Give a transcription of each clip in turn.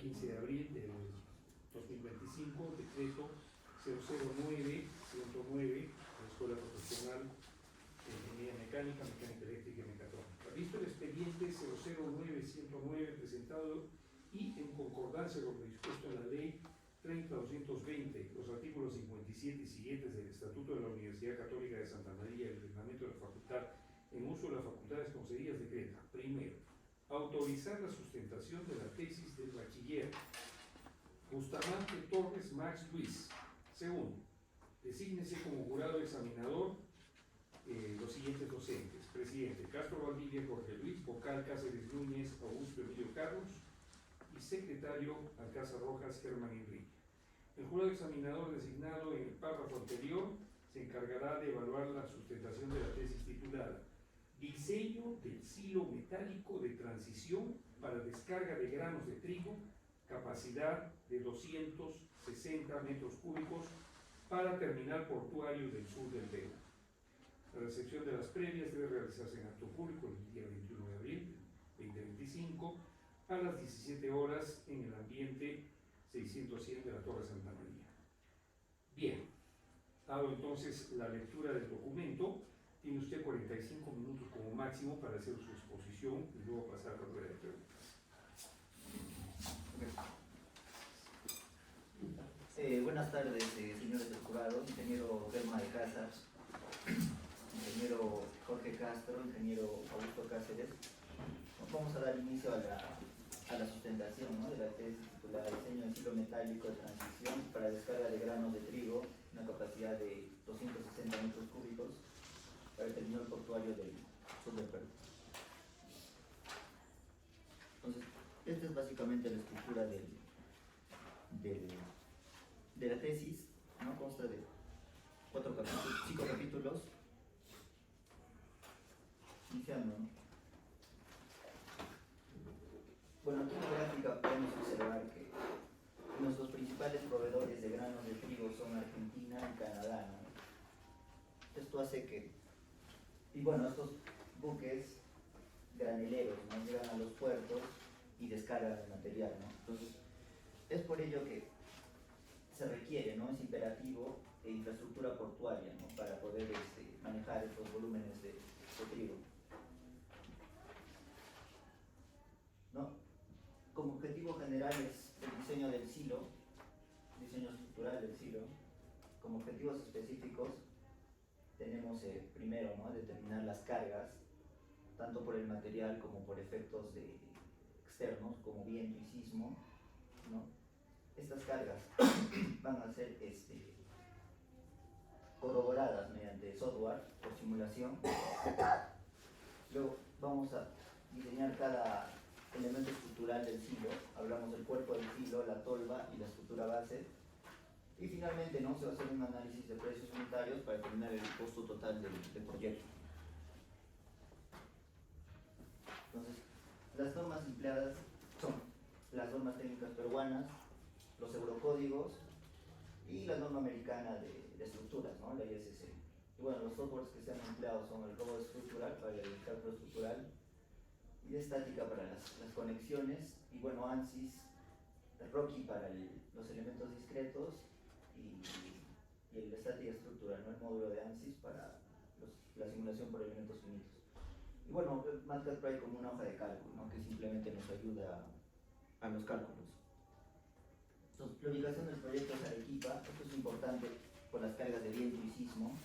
15 de abril del 2025, decreto 009-109 de la Escuela Profesional de Ingeniería Mecánica, Mecánica Eléctrica y Mecatrónica. Visto el expediente 009-109 presentado y en concordancia con lo dispuesto en la Ley 30-220, los artículos 57 y siguientes del Estatuto de la Universidad Católica de Santa María y el reglamento de la facultad en uso de las facultades concedidas, decreta: primero, autorizar la sustentación de la tesis del bachiller Bustamante Torres Max Luis. Segundo, desígnese como jurado examinador los siguientes docentes: presidente Castro Valdivia Jorge Luis, vocal Cáceres Núñez Augusto Emilio Carlos y secretario Alcázar Rojas Germán Enrique. El jurado examinador designado en el párrafo anterior se encargará de evaluar la sustentación de la tesis titulada Diseño del silo metálico de transición para descarga de granos de trigo, capacidad de 260 metros cúbicos para terminal portuario del sur del Perú. La recepción de las previas debe realizarse en acto público el día 21 de abril de 2025 a las 17 horas en el ambiente 600 de la Torre Santa María. Bien, dado entonces la lectura del documento, tiene usted 45 minutos como máximo para hacer su exposición y luego pasar a la rueda de preguntas. Buenas tardes, señores del jurado, ingeniero Germán de Casas, ingeniero Jorge Castro, ingeniero Augusto Cáceres. Vamos a dar inicio a la sustentación, ¿no?, de la tesis titulada Diseño del silo metálico de transición para descarga de granos de trigo, una capacidad de 260 metros cúbicos para el terminal portuario del sur del Perú. Entonces, esta es básicamente la estructura de la tesis, ¿no? Consta de 5 capítulos, iniciando, ¿no? Bueno, aquí en la gráfica podemos observar que nuestros principales proveedores de granos de trigo son Argentina y Canadá, ¿no? Esto hace que, y bueno, estos buques graneleros, ¿no?, llegan a los puertos y descargan el material, ¿no? Entonces, es por ello que se requiere, ¿no?, es imperativo infraestructura portuaria, ¿no?, para poder manejar estos volúmenes de trigo, ¿no? Como objetivo general es el diseño del silo, diseño estructural del silo. Como objetivos específicos tenemos primero, ¿no?, determinar las cargas, tanto por el material como por efectos externos, como viento y sismo, ¿no? Estas cargas van a ser corroboradas mediante software por simulación. Luego vamos a diseñar cada elemento estructural del silo. Hablamos del cuerpo del silo, la tolva y la estructura base. Y finalmente, ¿no?, se va a hacer un análisis de precios unitarios para determinar el costo total del proyecto. Entonces, las normas empleadas son las normas técnicas peruanas, los eurocódigos y la norma americana de estructuras, ¿no?, la ISC. Y bueno, los softwares que se han empleado son el robot estructural para el cálculo estructural y de estática para las conexiones, y bueno, ANSYS, el ROCKY para los elementos discretos y el estática estructural, ¿no?, el módulo de ANSYS para la simulación por elementos finitos. Y bueno, MATLAB como una hoja de cálculo, ¿no?, que simplemente nos ayuda a los cálculos. Entonces, la ubicación del proyecto es Arequipa. Esto es importante por las cargas de viento y sismo.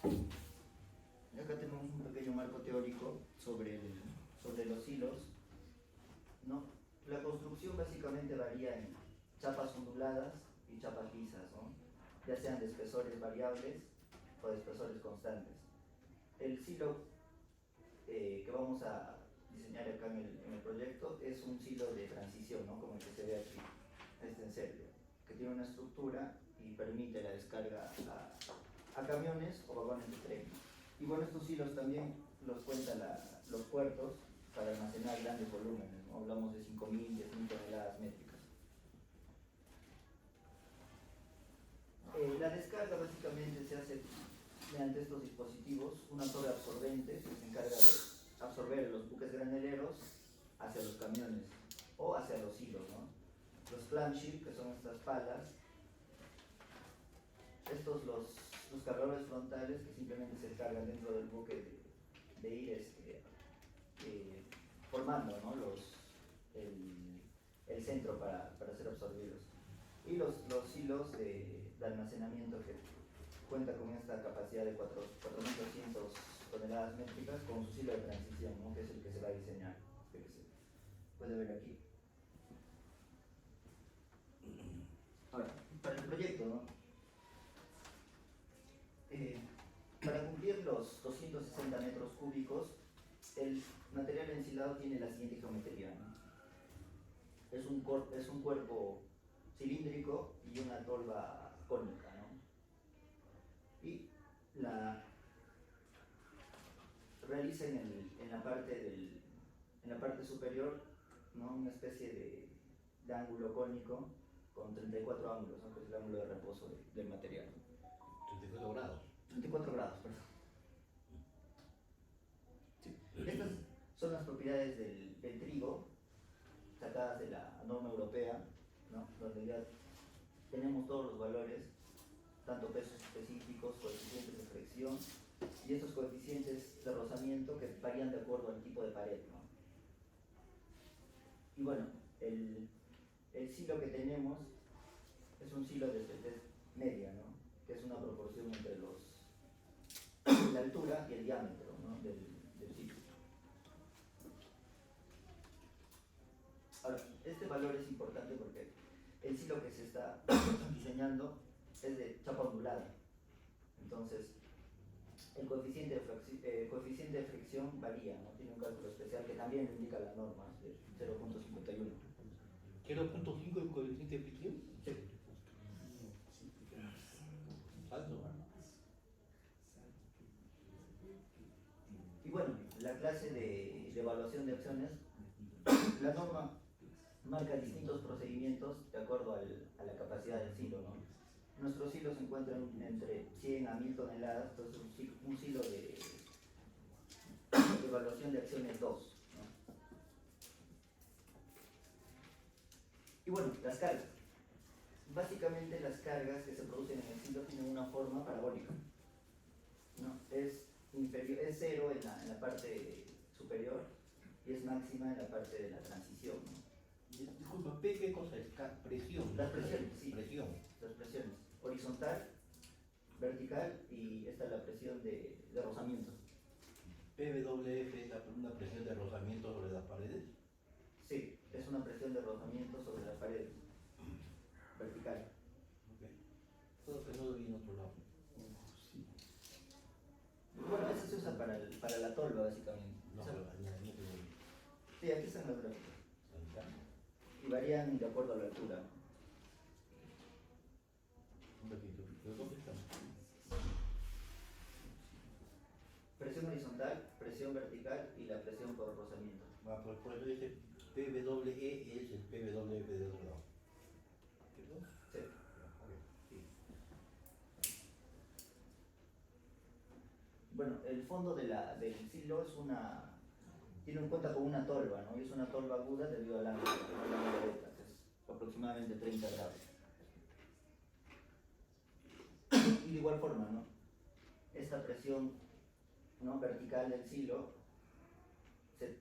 Y acá tenemos un pequeño marco teórico sobre los hilos, ¿no? La construcción básicamente varía en chapas onduladas y chapas lisas, ¿no?, ya sean de espesores variables o de espesores constantes. El silo que vamos a diseñar acá en el proyecto es un silo de transición, ¿no?, como el que se ve aquí, en serio, que tiene una estructura y permite la descarga a camiones o vagones de tren. Y bueno, estos silos también los cuentan los puertos para almacenar grandes volúmenes, ¿no? Hablamos de 5.000, 10.000 toneladas métricas. La descarga básicamente se hace mediante estos dispositivos, una torre absorbente que se encarga de absorber los buques graneleros hacia los camiones o hacia los hilos, ¿no? los clamshell, que son estas palas. Estos los cargadores frontales que simplemente se cargan dentro del buque de ir formando, ¿no? el centro para ser absorbidos. Y los hilos de almacenamiento que cuenta con esta capacidad de 4.200 toneladas métricas con su hilo de transición, ¿no? Que es el que se va a diseñar, que se puede ver aquí. Ahora, para el proyecto, ¿no? Para cumplir los 260 metros cúbicos, el material ensilado tiene la siguiente geometría, ¿no? Es un cuerpo cilíndrico y una tolva cónica, ¿no? Y realiza en la parte superior, ¿no? Una especie de ángulo cónico con 34 ángulos, ¿no? Que es el ángulo de reposo del material. 34 grados. 34 grados, perdón. Sí. Estas son las propiedades del trigo, sacadas de la norma europea, ¿no? Donde ya tenemos todos los valores, tanto pesos específicos, coeficientes de fricción y estos coeficientes de rozamiento que varían de acuerdo al tipo de pared, ¿no? Y bueno, el silo que tenemos es un silo de espesez media, ¿no? Que es una proporción entre la altura y el diámetro, ¿no? del silo. Ahora, este valor es importante porque el silo que se está diseñando es de chapa ondulada. Entonces, el coeficiente de fricción varía, ¿no? Tiene un cálculo especial que también lo indica la norma, de 0.51. ¿0.5 el coeficiente de fricción? Sí. Alto. Y bueno, la clase de evaluación de acciones, la norma marca distintos procedimientos de acuerdo a la capacidad del silo, ¿no? Nuestros silos se encuentran entre 100 a 1000 toneladas, entonces un silo de evaluación de acciones 2, ¿no? Y bueno, las cargas. Básicamente las cargas que se producen en el silo tienen una forma parabólica, ¿no? Es cero en la parte superior y es máxima en la parte de la transición, ¿no? Disculpa, P, ¿qué cosa es? Presión. Las presiones, sí. Presión. Las presiones. Horizontal, vertical y esta es la presión de rozamiento. PWF es una presión de rozamiento sobre las paredes. Sí, es una presión de rozamiento sobre las paredes. Vertical. Okay. Todo que no lo vi en otro lado. Bueno, eso se usa para la tolva, básicamente. No, pero no te lo vi. Sí, aquí están los gráficos. Ahí está. Y varían de acuerdo a la altura. Un ratito. ¿Pero dónde están? Presión horizontal, presión vertical y la presión por rozamiento. Por eso dice PWE es el PWF de otro lado. ¿Cierto? Sí. Bueno, el fondo del silo tiene en cuenta con una tolva, ¿no? Y es una tolva aguda debido al ángulo de beta, que es aproximadamente 30 grados. Y de igual forma, ¿no? Esta presión, ¿no? Vertical del silo se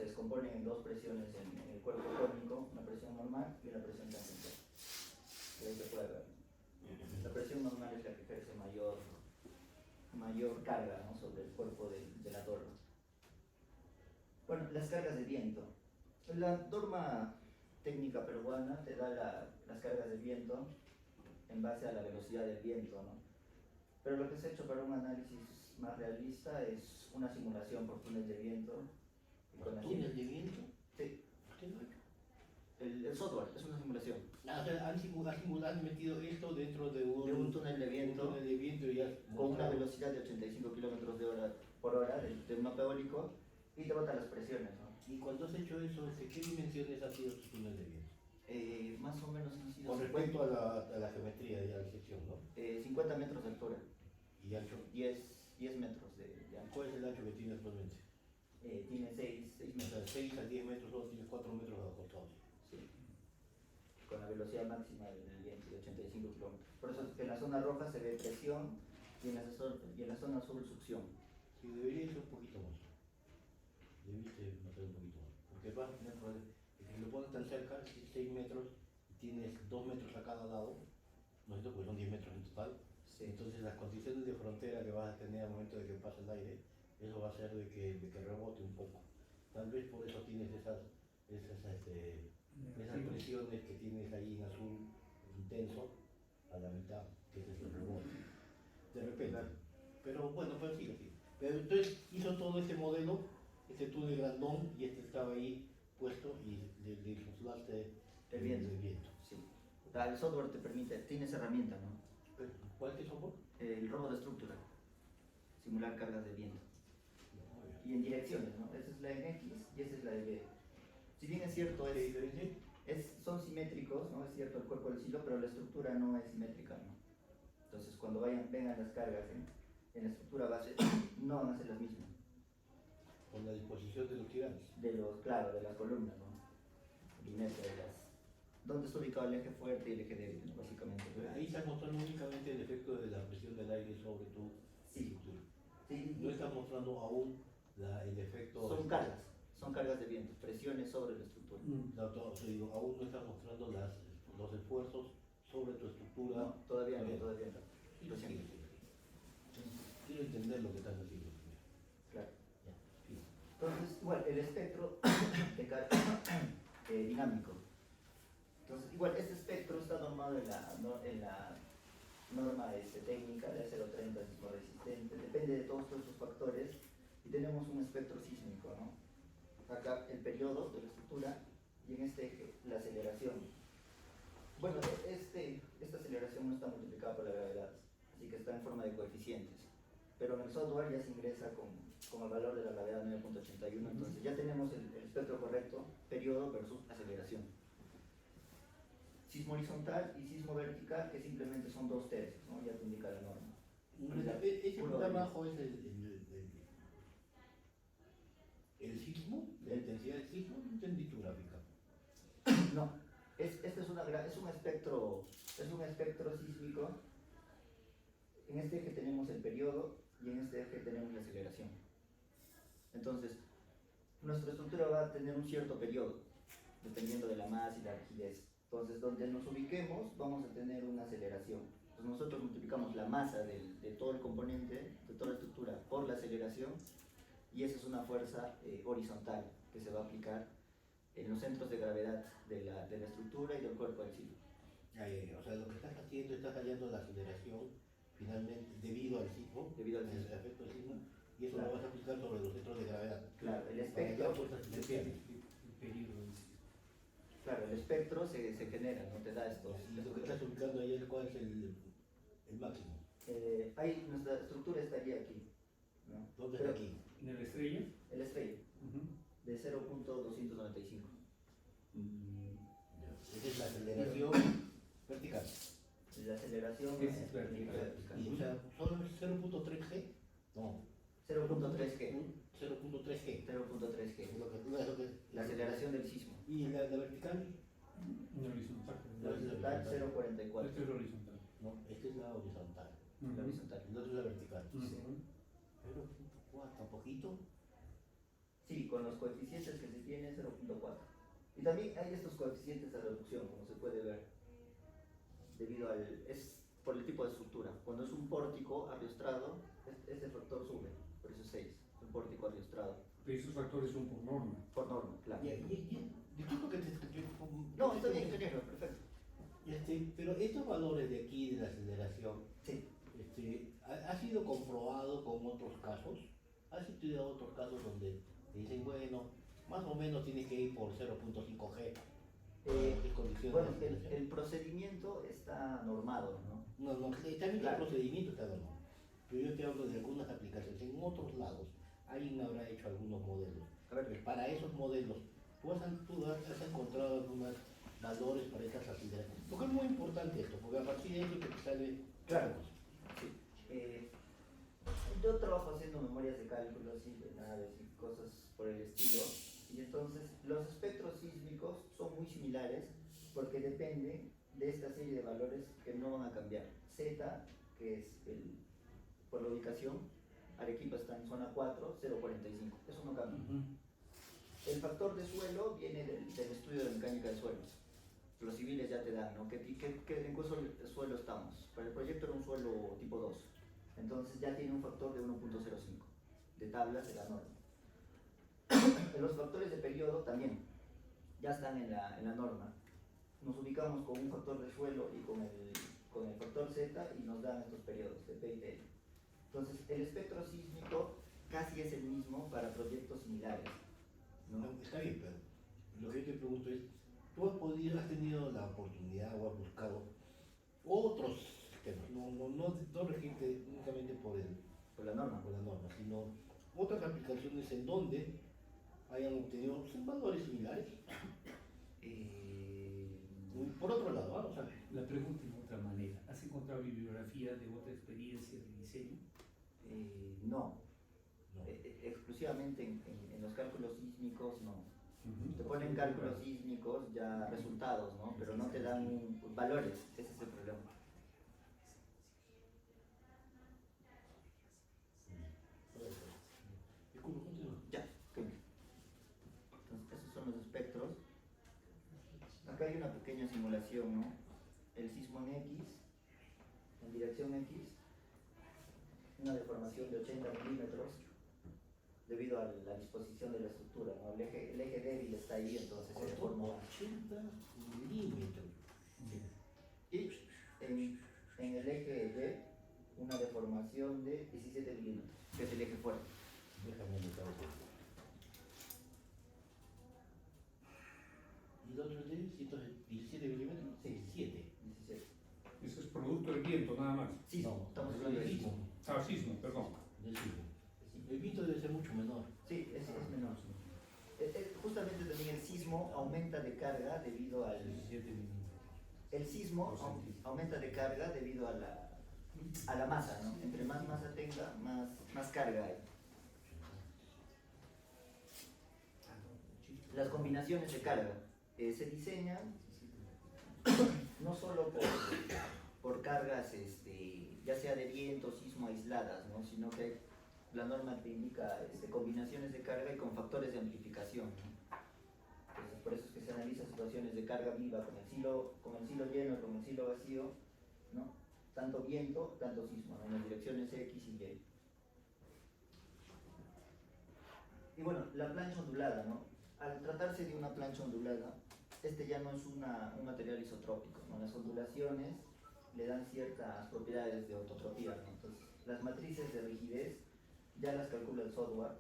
descompone en dos presiones en el cuerpo cónico, una presión normal y una presión tangente. Y ahí se puede ver. La presión normal es la que ejerce mayor carga, ¿no? Sobre el cuerpo de la torre. Bueno, las cargas de viento. La norma técnica peruana te da las cargas de viento en base a la velocidad del viento, ¿no? Pero lo que se ha hecho para un análisis más realista es una simulación por túnel de viento. ¿Túnel de viento? Sí. ¿Qué lo ha hecho? El software es una simulación. O sea, han metido esto dentro de un túnel de viento, un túnel de viento y ya con una velocidad de 85 km por hora de un mapa eólico y te botan las presiones, ¿no? Y cuando has hecho eso, ¿qué dimensiones ha sido tu túnel de viento? Más o menos han sido Con respecto a la geometría y a la sección, ¿no? 50 metros de altura, Y ancho. 10 metros de ancho. ¿Cuál es el ancho que tiene actualmente? Tiene 6 O sea, metros. 6 a 10 metros, solo tienes 4 metros a los costados. Sí. con la velocidad máxima del viento de 85 kilómetros. Por eso es que en la zona roja se ve presión y en la zona azul succión. Sí, debería ser un poquito más. Debiste notar un poquito más. Porque vas a tener problemas. Si lo pones tan cerca, 6 metros, y tienes 2 metros a cada lado, no es cierto, pues son 10 metros en total. Sí. Entonces las condiciones de frontera que vas a tener al momento de que pase el aire, eso va a hacer de que rebote un poco. Tal vez por eso tienes esas presiones que tienes ahí en azul intenso a la mitad, que es el rebote. De repente. Pero bueno, pues sigue. Pero entonces hizo todo ese modelo, este túnel grandón, y este estaba ahí puesto y le insuflaste El viento. Sí. El software te permite, tienes herramienta, ¿no? ¿Cuál es el software? El robo de estructura, simular cargas de viento. Y en direcciones, ¿no? Esa es la en X y esa es la de B. Si bien es cierto, son simétricos, ¿no? Es cierto el cuerpo del silo, pero la estructura no es simétrica, ¿no? Entonces cuando vengan las cargas en la estructura base, no van a ser las mismas. Con la disposición de los tirantes. Claro, de las columnas, ¿no? ¿Dónde está ubicado el eje fuerte y el eje débil, ¿no? Básicamente? Ahí está mostrando únicamente el efecto de la presión del aire sobre tu estructura. Sí. No está mostrando aún el efecto. Son cargas de viento, presiones sobre la estructura. No, aún no está mostrando los esfuerzos sobre tu estructura. No, todavía no. Sí. Quiero entender lo que estás haciendo. Claro. Ya, sí. Entonces, igual, el espectro de carga dinámico. Entonces, igual, este espectro está normado en la norma técnica de 030 sismo resistente, depende de todos estos factores, y tenemos un espectro sísmico, ¿no? Acá el periodo de la estructura y en este eje la aceleración. Bueno, esta aceleración no está multiplicada por la gravedad, así que está en forma de coeficientes, pero en el software ya se ingresa con el valor de la gravedad 9.81, entonces ya tenemos el espectro correcto, periodo versus aceleración. Sismo horizontal y sismo vertical, que simplemente son 2 tercios, ¿no? Ya te indica la norma. Ese que está abajo es el sismo, la intensidad del sismo. No entendí tu gráfica. No, este es un espectro sísmico. En este eje tenemos el periodo y en este eje tenemos la aceleración. Entonces, nuestra estructura va a tener un cierto periodo, dependiendo de la masa y la rigidez. Entonces, donde nos ubiquemos, vamos a tener una aceleración. Entonces, nosotros multiplicamos la masa de todo el componente, de toda la estructura, por la aceleración, y esa es una fuerza horizontal que se va a aplicar en los centros de gravedad de la estructura y del cuerpo del silo. O sea, lo que estás haciendo, estás hallando la aceleración finalmente debido al sismo, el efecto del sismo, y eso lo vas a aplicar sobre los centros de gravedad. Claro, el espectro. Claro, el espectro se genera, no te da esto. Y lo que estás ubicando ahí, ¿cuál es el máximo? Ahí nuestra estructura estaría aquí, ¿no? ¿Dónde está aquí? ¿En el estrella? El estrella, de 0.295. Esa es la aceleración vertical. La aceleración es vertical. Y, o sea, ¿solo es 0.3G? No. 0.3G. 0.3G. 0.3G. La aceleración del sismo. ¿Y la vertical? En horizontal. La horizontal 0.44. Esta es la horizontal. No, esta es la horizontal. La horizontal. Y la otra es la vertical. Sí. 0.4, poquito. Sí, con los coeficientes que se tiene 0.4. Y también hay estos coeficientes de reducción, como se puede ver, es por el tipo de estructura. Cuando es un pórtico arriostrado, ese factor sube, por eso es 6, es un pórtico arriostrado. Pero esos factores son por norma. Por norma, claro. Disculpa que te escuché. No, está bien, ingeniero, perfecto. Pero estos valores de aquí de la aceleración, Sí. ¿ha sido comprobado con otros casos? ¿Has estudiado otros casos donde te dicen, bueno, más o menos tienes que ir por 0.5G? Bueno, el procedimiento está normado, ¿no? No, también el procedimiento está normado. Pero yo te hablo de algunas aplicaciones. En otros lados, alguien habrá hecho algunos modelos. A ver, Para esos modelos, tú has encontrado algunos valores para esas aceleraciones. Porque es muy importante esto, porque a partir de eso que te sale. Claro. Sí. Yo trabajo haciendo memorias de cálculos y de naves y cosas por el estilo, y entonces los espectros sísmicos son muy similares porque depende de esta serie de valores que no van a cambiar. Z, que es por la ubicación, Arequipa está en zona 4, 0,45, eso no cambia. El factor de suelo viene del estudio de mecánica de suelos. Los civiles ya te dan, ¿no? ¿En qué suelo estamos? Para el proyecto era un suelo tipo 2, entonces ya tiene un factor de 1,05 de tablas de la norma. Los factores de periodo también ya están en la norma. Nos ubicamos con un factor de suelo y con el factor Z y nos dan estos periodos de P y T. Entonces, el espectro sísmico casi es el mismo para proyectos similares, ¿no? No, está bien, pero lo que yo te pregunto es, ¿tú has tenido la oportunidad o has buscado otros sistemas? No regirte únicamente Por la norma. por la norma, sino otras aplicaciones en donde hayan obtenido valores similares. Por otro lado, vamos a ver. La pregunta en otra manera, ¿has encontrado bibliografía de otra experiencia de diseño? No. No. Exclusivamente en los cálculos sísmicos no. Ujú. Te ponen cálculos sísmicos ya resultados, ¿no? Pero no te dan valores, ese es el problema. Disculpa, continúa. Ya, ok. Entonces, esos son los espectros. Acá hay una pequeña simulación, ¿no? El sismo en X, en dirección X, una deformación de 80 milímetros debido a la disposición de la estructura, ¿no? El eje débil está ahí, entonces se deforma. 80 milímetros. Y en el eje Y, una deformación de 17 milímetros, que es el eje fuerte. Déjame anotar eso. ¿Y el otro de 117 milímetros? Sí. 17. 17. Eso es producto del viento, nada más. Sí, No, estamos hablando de sismo. sismo. Ah, sismo, perdón. Del sismo. El viento debe ser mucho menor. Sí, es menor. Justamente también el sismo aumenta de carga debido al... 17 milímetros. El sismo aumenta de carga debido a la masa, ¿no? Entre más masa tenga, más carga hay. Las combinaciones de carga se diseñan no solo por cargas, ya sea de viento, sismo aisladas, ¿no? Sino que la norma te indica combinaciones de carga y con factores de amplificación, ¿no? Entonces, por eso es que se analizan situaciones de carga viva con el silo lleno, con el silo vacío, ¿no? Tanto viento, tanto sismo, ¿no? En las direcciones X y Y. Y bueno, la plancha ondulada, ¿no? Al tratarse de una plancha ondulada, ya no es un material isotrópico, ¿no? Las ondulaciones le dan ciertas propiedades de ortotropía, ¿no? Entonces, las matrices de rigidez ya las calcula el software,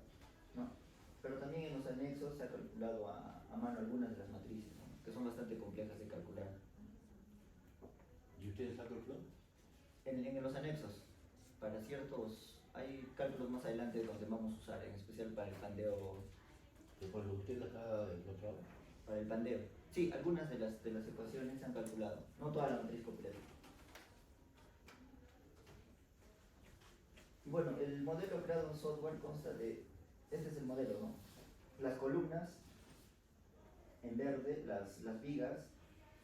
¿no? Pero también en los anexos se ha calculado a mano algunas de las matrices, ¿no? Que son bastante complejas de calcular. ¿Y ustedes han calculado? En los anexos, para ciertos, hay cálculos más adelante donde vamos a usar, en especial para el pandeo. ¿Por lo que usted acá encontrado? Para el pandeo. Sí, algunas de las ecuaciones se han calculado, no toda la matriz completa. Bueno, el modelo creado en software consta de, este es el modelo, ¿no? Las columnas, en verde, las vigas,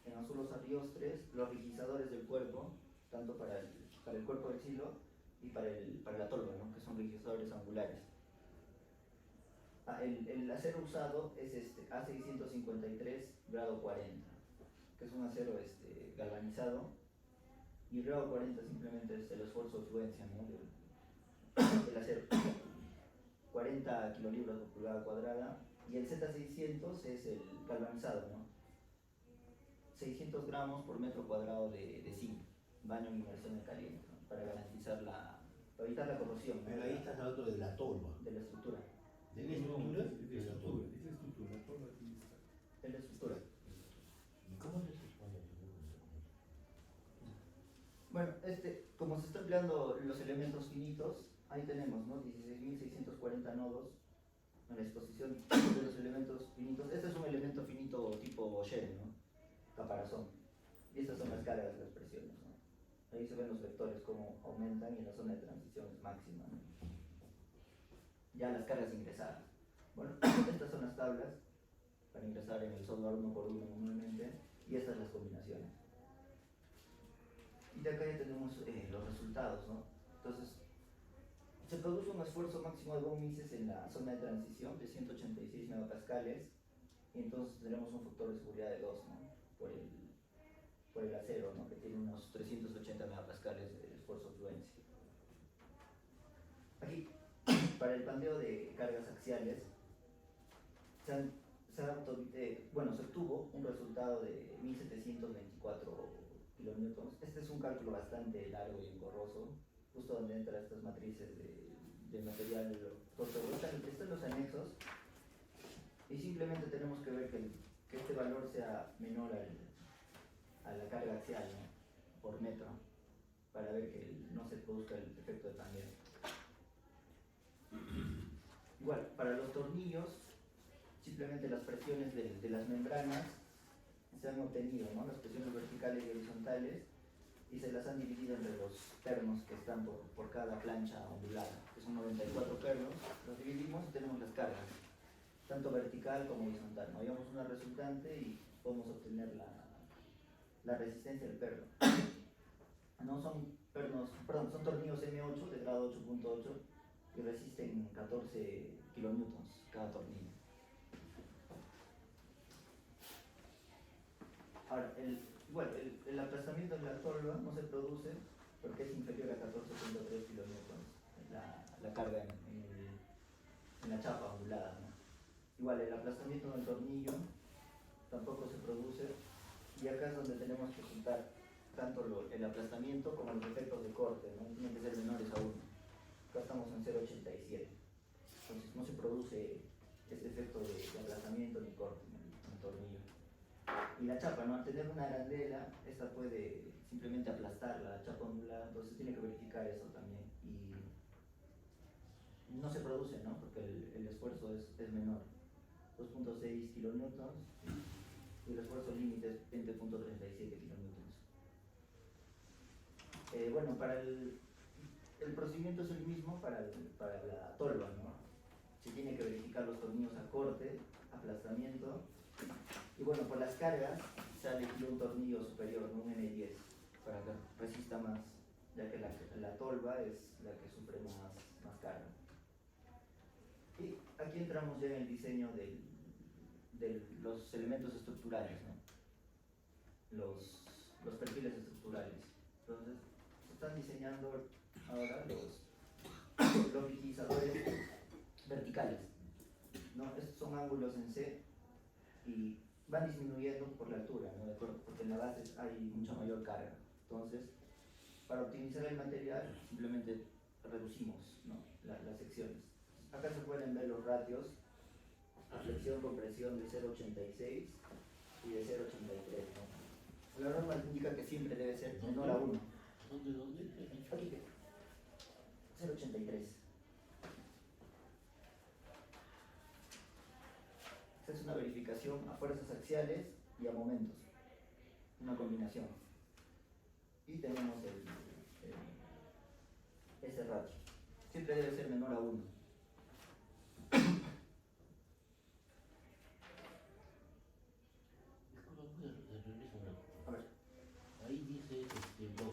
en azul los arriostres, los rigizadores del cuerpo, tanto para el cuerpo del silo y para la tolva, ¿no? Que son rigizadores angulares. El acero usado es A653 grado 40, que es un acero galvanizado, y grado 40 simplemente es el esfuerzo de fluencia, ¿no? del acero. 40 kilolibras por pulgada cuadrada, y el Z600 es el galvanizado, ¿no? 600 gramos por metro cuadrado de zinc, baño en inmersión en caliente, ¿no? Para garantizar para evitar la corrosión, ¿no? Pero ahí estás hablando de la tolva. De la estructura. ¿De la estructura? De la estructura, es la estructura, todo lo que está. De la estructura. ¿Y cómo es eso? Bueno, como se está empleando los elementos finitos, ahí tenemos, ¿no? 16.640 nodos en la exposición de los elementos finitos. Este es un elemento finito tipo shell, ¿no? Caparazón. Y estas son las cargas, las presiones, ¿no? Ahí se ven los vectores cómo aumentan y en la zona de transición es máxima, ¿no? Ya las cargas ingresadas. Bueno, estas son las tablas para ingresar en el software uno por uno manualmente. y estas las combinaciones. Y de acá ya tenemos los resultados, ¿no? Entonces, se produce un esfuerzo máximo de von Mises en la zona de transición de 186 megapascales, y entonces tenemos un factor de seguridad de 2, ¿no? Por el acero, ¿no? Que tiene unos 380 megapascales de esfuerzo fluencia. Aquí, para el pandeo de cargas axiales, se obtuvo un resultado de 1724 kilonewtons. Este es un cálculo bastante largo y engorroso, justo donde entran estas matrices de material tortuoso. Están los anexos, y simplemente tenemos que ver que este valor sea menor a la carga axial, ¿no? Por metro, para ver que no se produzca el efecto de pandeo. Igual, para los tornillos, simplemente las presiones de las membranas se han obtenido, ¿no? Las presiones verticales y horizontales, y se las han dividido entre los pernos que están por cada plancha ondulada, que son 94 pernos. Los dividimos y tenemos las cargas, tanto vertical como horizontal. ¿No? Hallamos una resultante y podemos obtener la resistencia del perno. No son pernos, perdón, son tornillos M8 de grado 8.8 y resisten 14 kilonewtons cada tornillo. Ahora, el aplastamiento de la tolva no se produce porque es inferior a 14.3 kilonewtons la carga en la chapa ondulada, ¿no? Igual, el aplastamiento del tornillo tampoco se produce, y acá es donde tenemos que juntar tanto el aplastamiento como los efectos de corte, ¿no? Tienen que ser menores a 1. Acá estamos en 0.87, entonces no se produce este efecto de aplastamiento ni corte en el tornillo. Y la chapa, ¿no? Al tener una arandela, esta puede simplemente aplastar la chapa ondulada, entonces tiene que verificar eso también. Y no se produce, ¿no? Porque el esfuerzo es menor, 2.6 kilonewtons, y el esfuerzo límite es 20.37 kilonewtons. Bueno, para el procedimiento es el mismo para la tolva, ¿no? Se tiene que verificar los tornillos a corte, aplastamiento, y bueno, por las cargas se ha elegido un tornillo superior, ¿no? Un N10, para que resista más, ya que la tolva es la que sufre más carga. Y aquí entramos ya en el diseño de los elementos estructurales, ¿no? Los perfiles estructurales. Entonces, se están diseñando ahora los rigidizadores verticales, ¿no? Estos son ángulos en C y van disminuyendo por la altura, ¿no? Porque en la base hay mucha mayor carga. Entonces, para optimizar el material, simplemente reducimos, ¿no? las secciones. Acá se pueden ver los ratios: flexión compresión de 0.86 y de 0.83, ¿no? La norma indica que siempre debe ser menor a 1. ¿Dónde? Aquí, 0.83. Esta es una verificación a fuerzas axiales y a momentos, una combinación. Y tenemos ese ratio. Siempre debe ser menor a 1. A ver. Ahí dice,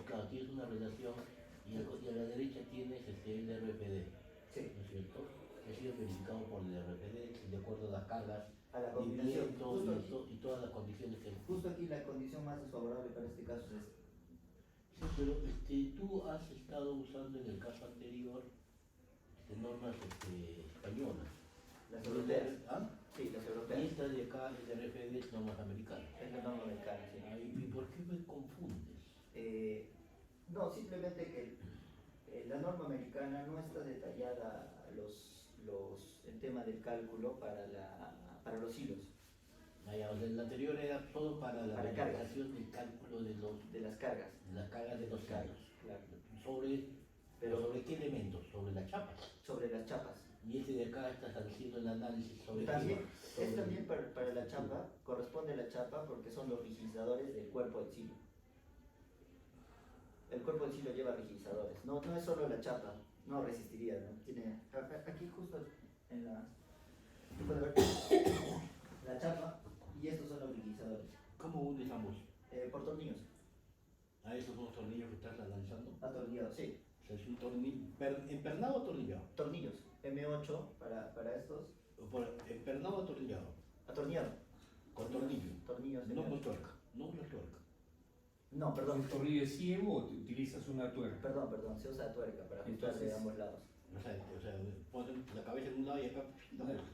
claro, tienes una relación y a la derecha tienes el RPD, Sí. ¿no es cierto? Que ha sido verificado por el RPD de acuerdo a las cargas, A la de combinación. viento y todas las condiciones que... Justo aquí la condición más desfavorable para este caso es Sí, pero tú has estado usando en el caso anterior normas españolas. las europeas. ¿Ah? Sí, las Y europeas. esta de acá, el RPD, es normas americanas. Es la norma americana, sí. ¿Y por qué me confundes? No, simplemente que la norma americana no está detallada el tema del cálculo para los hilos. Vaya, o sea, el anterior era todo para la Para cargas. verificación del cálculo De las cargas. las cargas de los Cargas, hilos. claro. ¿Sobre qué elementos? Sobre la chapa. Sobre las chapas. Y este de acá estás haciendo el análisis sobre También, qué. es también para la chapa, corresponde a la chapa porque son los rigidizadores del cuerpo del silo. El cuerpo del silo lleva rigidizadores, no es solo la chapa, no resistiría, ¿no? Tiene, aquí justo se puede ver la chapa y estos son los rigidizadores. ¿Cómo unes ambos? Por tornillos, A esos dos tornillos que estás analizando. atornillados, sí. O sea, es un tornillo. ¿Empernado o atornillado? Tornillos, M8 para estos, ¿Empernado o atornillado? atornillado. Con tornillo. Tornillos No M8. con tuerca. No la tuerca. No, ¿El perdón, tornillo es ciego o utilizas una tuerca? perdón, se usa tuerca para ajustar de Entonces- ambos lados. O sea, ponen la cabeza en un lado y acá.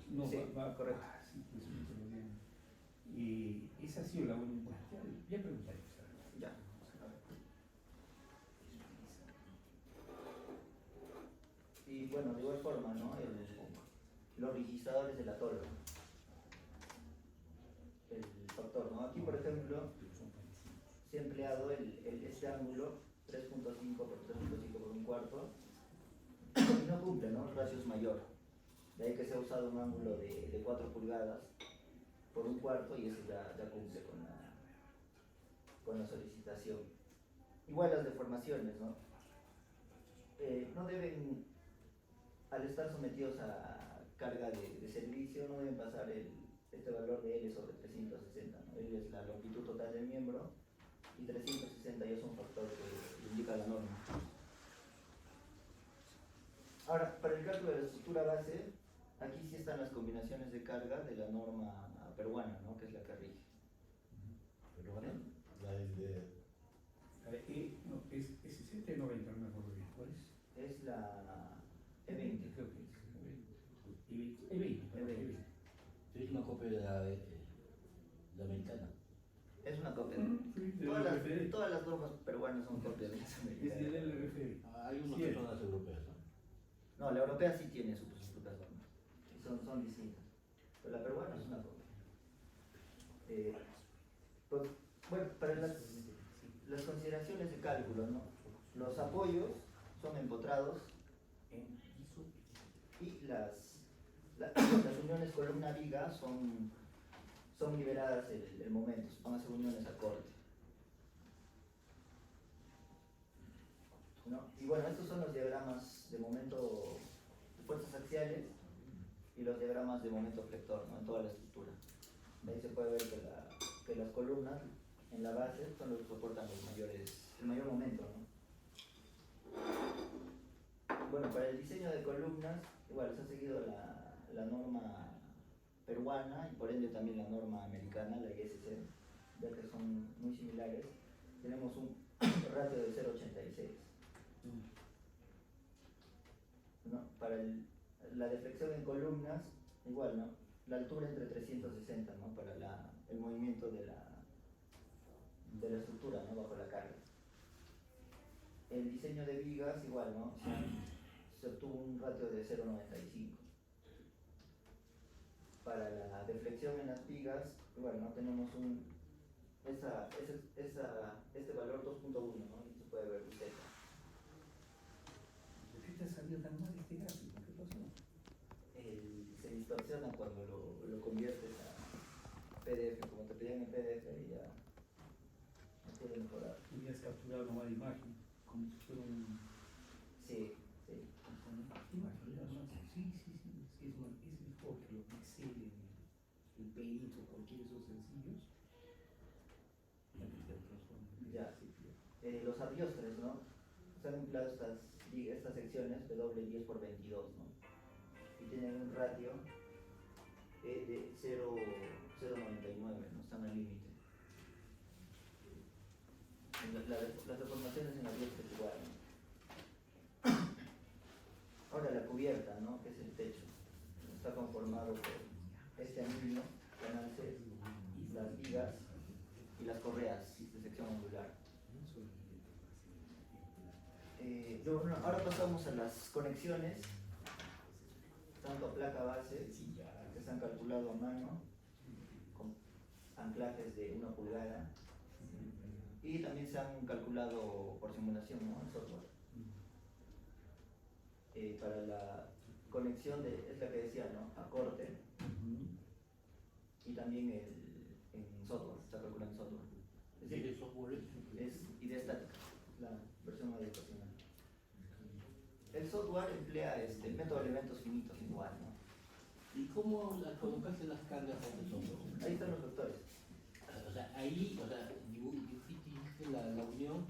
No, Sí, correcto. sí, pues, muy bien. Y esa ha sido la buena. Ya preguntaré. Ya. Y bueno, de igual forma, ¿no? Los registradores de la torre. El factor, ¿no? Aquí, por ejemplo, se ha empleado este ángulo 3.5 por 3.5 por un cuarto y no cumple, ¿no? El ratio es mayor. De ahí que se ha usado un ángulo de 4 pulgadas por un cuarto y ese ya cumple con la solicitación. Igual las deformaciones, ¿no? No deben, al estar sometidos a carga de servicio, no deben pasar este valor de L sobre 360, ¿no? L es la longitud total del miembro y 360 ya es un factor que indica la norma. Ahora, para el cálculo de la estructura base, aquí sí están las combinaciones de carga de la norma peruana, ¿no? Que es la que rige. Pero bueno, la de. No, es 60 y 90, no me acuerdo bien. ¿Cuál es? Es la E20. Creo que es. E20. E20. Es una copia de la americana. Es una copia. De Todas la las, RFD. todas las normas peruanas son copias de las Es americanas. de la RFD. Hay unas Sí, personas europeas, ¿no? No, la europea sí tiene sus propias normas. Y son distintas. Pero la peruana es una copia. Pues, bueno, para las consideraciones de cálculo, ¿no? Los apoyos son empotrados y las uniones columna-viga son liberadas el momento, van a ser uniones a corte. ¿No? Y bueno, estos son los diagramas de momento de fuerzas axiales y los diagramas de momento flector, ¿no? En toda la estructura. De ahí se puede ver que las columnas en la base son los que soportan el mayor momento, ¿no? Bueno, para el diseño de columnas, igual se ha seguido la norma peruana y por ende también la norma americana, la ISC, ya que son muy similares. Tenemos un ratio de 0.86. ¿No? Para la deflexión en columnas, igual, ¿no? La altura entre 360, ¿no? Para el movimiento de la estructura, ¿no? Bajo la carga. El diseño de vigas, igual, ¿no? Se obtuvo un ratio de 0.95. Para la deflexión en las vigas, igual, ¿no? Tenemos este valor 2.1, ¿no? Y se puede ver usted. ¿Por qué te ha salido tan mal este gráfico? ¿Qué pasó? Se distorsiona cuando lo conviertes a PDF, como te pedían en PDF y ya no puede mejorar. Hubieras capturado nomás la imagen, como si fuera un... Sí. Imagen, sí, es mejor que lo Excel, el Paint o cualquiera de esos sencillos. Ya. Los abiostres, ¿no? Se han empleado estas secciones de doble 10 por 22, ¿no? Y tienen un ratio de 0.99, ¿no? Están al límite. Las deformaciones en abiostres igual, ¿no? Ahora la cubierta, ¿no? Que es el techo. Está conformado por este anillo, canal C, las vigas y las correas de sección angular. Ahora pasamos a las conexiones, tanto a placa base, que se han calculado a mano, con anclajes de 1 pulgada, y también se han calculado por simulación, ¿no? En software. Para la conexión es la que decía, ¿no? A corte, y también en software, está calculado en software. Es decir, ¿El software es idea estática, la versión adaptacional. El software emplea el método de elementos finitos igual, ¿no? ¿Y cómo colocaste las cargas en el software? Ahí están los vectores. O sea, ahí, o sea, hiciste la unión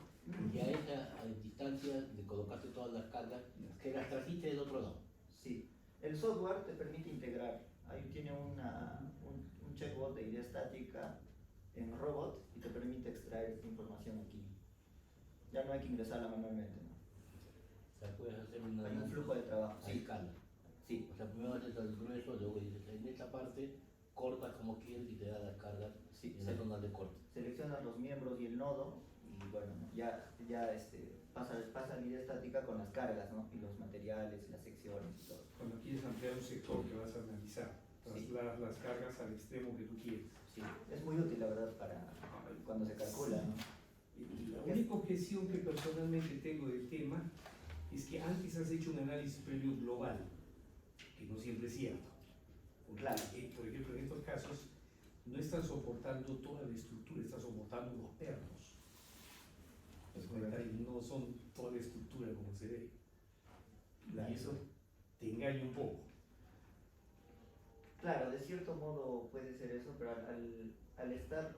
y a esa distancia de colocaste todas las cargas que las trajiste del otro lado. Sí, el software te permite integrar. Ahí tiene un checkbox de idea estática en robot y te permite extraer esta información aquí. Ya no hay que ingresarla manualmente, ¿no? O sea, puedes hacer una Hay un flujo de trabajo. a escala. Sí, O sea, primero haces el grueso, luego dices, en esta parte cortas como quieres y te da las cargas sí. en la zona de corte. Seleccionas los miembros y el nodo y bueno, ya pasa la idea estática con las cargas, ¿no? Y los materiales, las secciones y todo. Cuando quieres ampliar un sector que vas a analizar, trasladas las cargas al extremo que tú quieres. Sí, es muy útil la verdad para cuando se calcula, ¿no? Y la única objeción que personalmente tengo del tema es que antes has hecho un análisis previo global, que no siempre es cierto. Porque, Claro. por ejemplo, en estos casos no están soportando toda la estructura, están soportando los pernos. Los comentarios no son toda la estructura como se ve. Y eso te engaña un poco. Claro, de cierto modo puede ser eso, pero al estar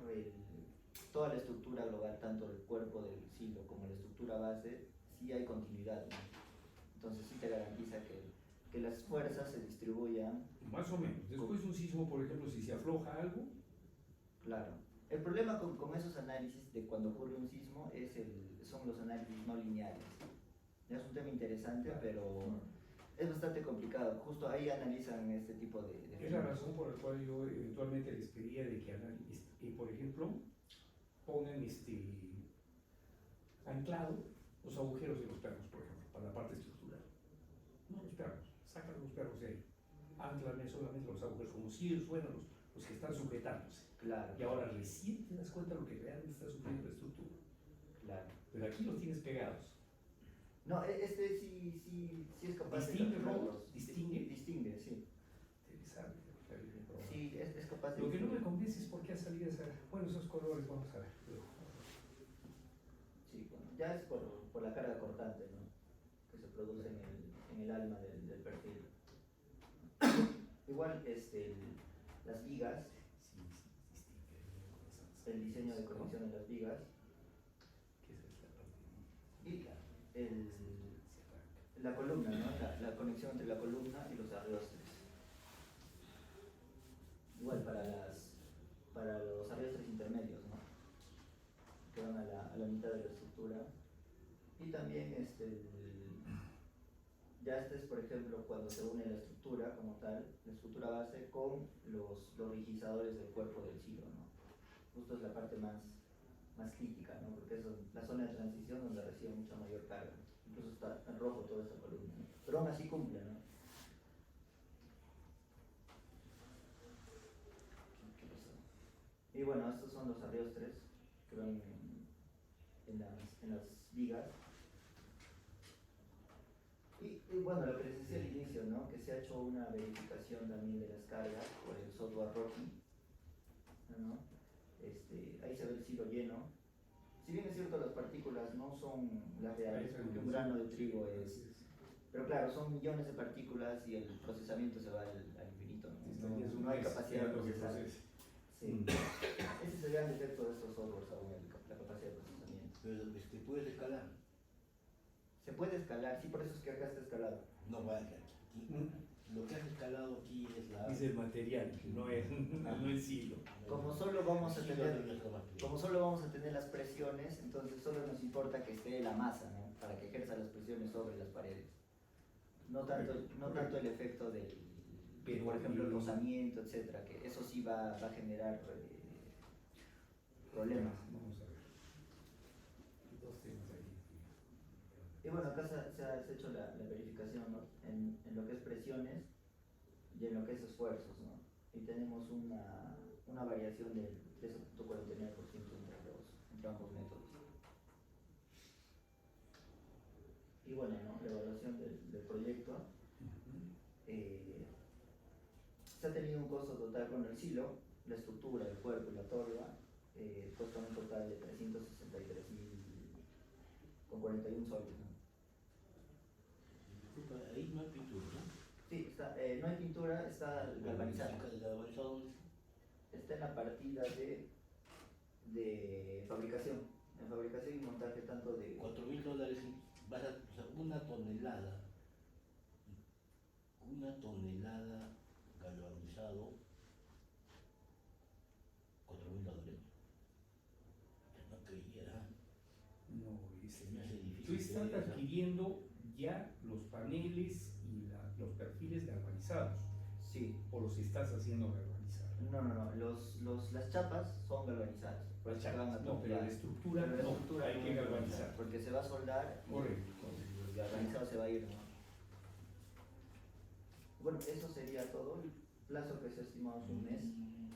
toda la estructura global, tanto el cuerpo del silo como la estructura base, sí hay continuidad, ¿no? Entonces sí te garantiza que las fuerzas se distribuyan. Más o menos. Después de un sismo, por ejemplo, si se afloja algo, Claro. El problema con esos análisis de cuando ocurre un sismo son los análisis no lineales. Es un tema interesante, pero es bastante complicado. Justo ahí analizan este tipo de es la razón por la cual yo eventualmente les pedía de que, por ejemplo, pongan anclado los agujeros de los pernos, por ejemplo, para la parte estructural. No los pernos, sacan los pernos de ahí. Anclan solamente los agujeros, como si ellos fueran los que están sujetándose. Claro. Y ahora recién te das cuenta de lo que realmente está sucediendo en la estructura. Claro. Pero aquí los tienes pegados. No, sí es capaz ¿Distingue, de Robert? ¿Distingue? Distingue, sí. Interesante. Sí, es capaz de... Lo que no me convence es por qué ha salido esos colores, vamos a ver. Sí, bueno, ya es por la carga cortante, ¿no? Que se produce en el alma del perfil. Igual, las vigas, el diseño de conexión de las vigas y la columna, ¿no? La conexión entre la columna y los arriostres. Igual para los arriostres intermedios, ¿no? Que van a la mitad de la estructura. Y también ya es, por ejemplo, cuando se une la estructura como tal, la estructura base con los rigizadores del cuerpo del silo, ¿no? Justo es la parte más crítica, ¿no? Porque es la zona de transición donde recibe mucha mayor carga. Incluso está en rojo toda esta columna, ¿no? Pero aún así cumple, ¿no? ¿Qué pasó? Y bueno, estos son los arriostres que van en las vigas. Y bueno, lo que les decía al inicio, ¿no? Que se ha hecho una verificación también de las cargas por el software Rocky, ¿no? Ahí se ve el silo lleno. Si bien es cierto, las partículas no son las reales, porque un grano de trigo es... Pero claro, son millones de partículas y el procesamiento se va al infinito, ¿no? No hay capacidad de procesar. Sí. Ese es el gran defecto de estos softwares aún, la capacidad de procesamiento. Pero puedes escalar. Se puede escalar, sí, por eso es que acá está escalado. No, vale, aquí. Lo que has escalado aquí es la... Es el material, no el silo. Como solo vamos a tener las presiones, entonces solo nos importa que esté la masa, ¿no? Para que ejerza las presiones sobre las paredes. No tanto el efecto del, por ejemplo, el rozamiento, etcétera, que eso sí va a generar problemas. Vamos a ver. Dos temas ahí. Y bueno, acá se ha hecho la verificación, ¿no? en lo que es presiones y en lo que es esfuerzos, ¿no? Y tenemos una variación del 3.49% entre ambos métodos. Y bueno, ¿no? La evaluación del proyecto. Se ha tenido un costo total con el silo, la estructura, el cuerpo y la tolva, cuesta un total de 363.041 soles, ¿no? Ahí no hay pintura, ¿no? Sí, no hay pintura, está galvanizado. ¿El galvanizado? Está en la partida de de fabricación. En fabricación y montaje tanto de... $4.000 vas a, o sea, una tonelada galvanizado, $4.000. No creyera, No, se me hace tú difícil estás creer, ¿no? adquiriendo ya los paneles y los perfiles galvanizados, Sí. o los estás haciendo galvanizar. Las chapas son galvanizadas. Las Se van a chapas, no, pero comprar. la estructura, Pero la no, estructura hay no que es galvanizar. porque se va a soldar y Correcto. el galvanizado se va a ir, ¿no? Bueno, eso sería todo. El plazo que se estimado es un mes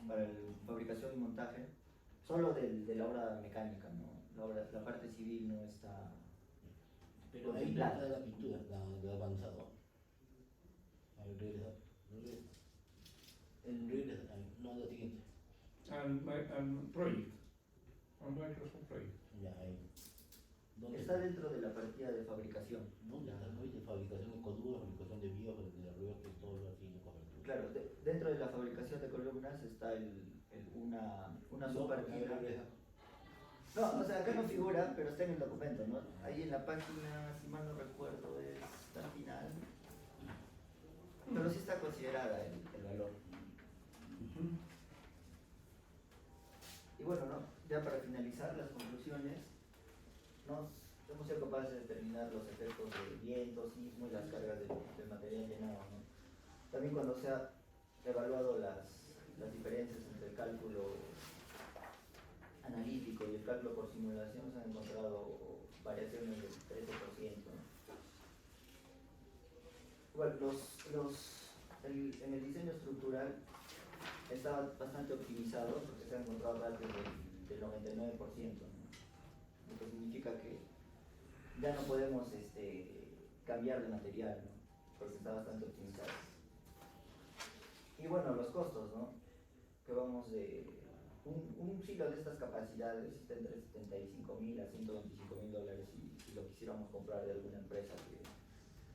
para la fabricación y montaje, solo de la obra mecánica, ¿no? La parte civil no está Pero ahí no está la pintura, la avanzado. A ver, regresa, no, la siguiente. Al Project, al Microsoft Project. Ya, ahí. ¿Dónde está dentro de la partida de fabricación. ¿Dónde está? ¿No? De fabricación de columnas, fabricación de viejos, de ruedas, que todo lo así, de cobertura. Claro, dentro de la fabricación de columnas está una subpartida. No, o sea, acá no figura, pero está en el documento, ¿no? Ahí en la página, si mal no recuerdo, es la final. Pero sí está considerada el valor. Y bueno, ¿no? Ya para finalizar las conclusiones, hemos sido capaces de determinar los efectos de viento, sismo y las cargas del material llenado, ¿no? También cuando se ha evaluado las diferencias entre el cálculo analítico y el cálculo por simulación, se han encontrado variaciones del 13%, ¿no? Bueno, en el diseño estructural está bastante optimizado porque se han encontrado ratios del 99%, ¿no? Lo que significa que ya no podemos cambiar de material, ¿no? Porque está bastante optimizado. Y bueno, los costos, ¿no? Que vamos de un silo de estas capacidades está entre $75,000 a $125,000 si lo quisiéramos comprar de alguna empresa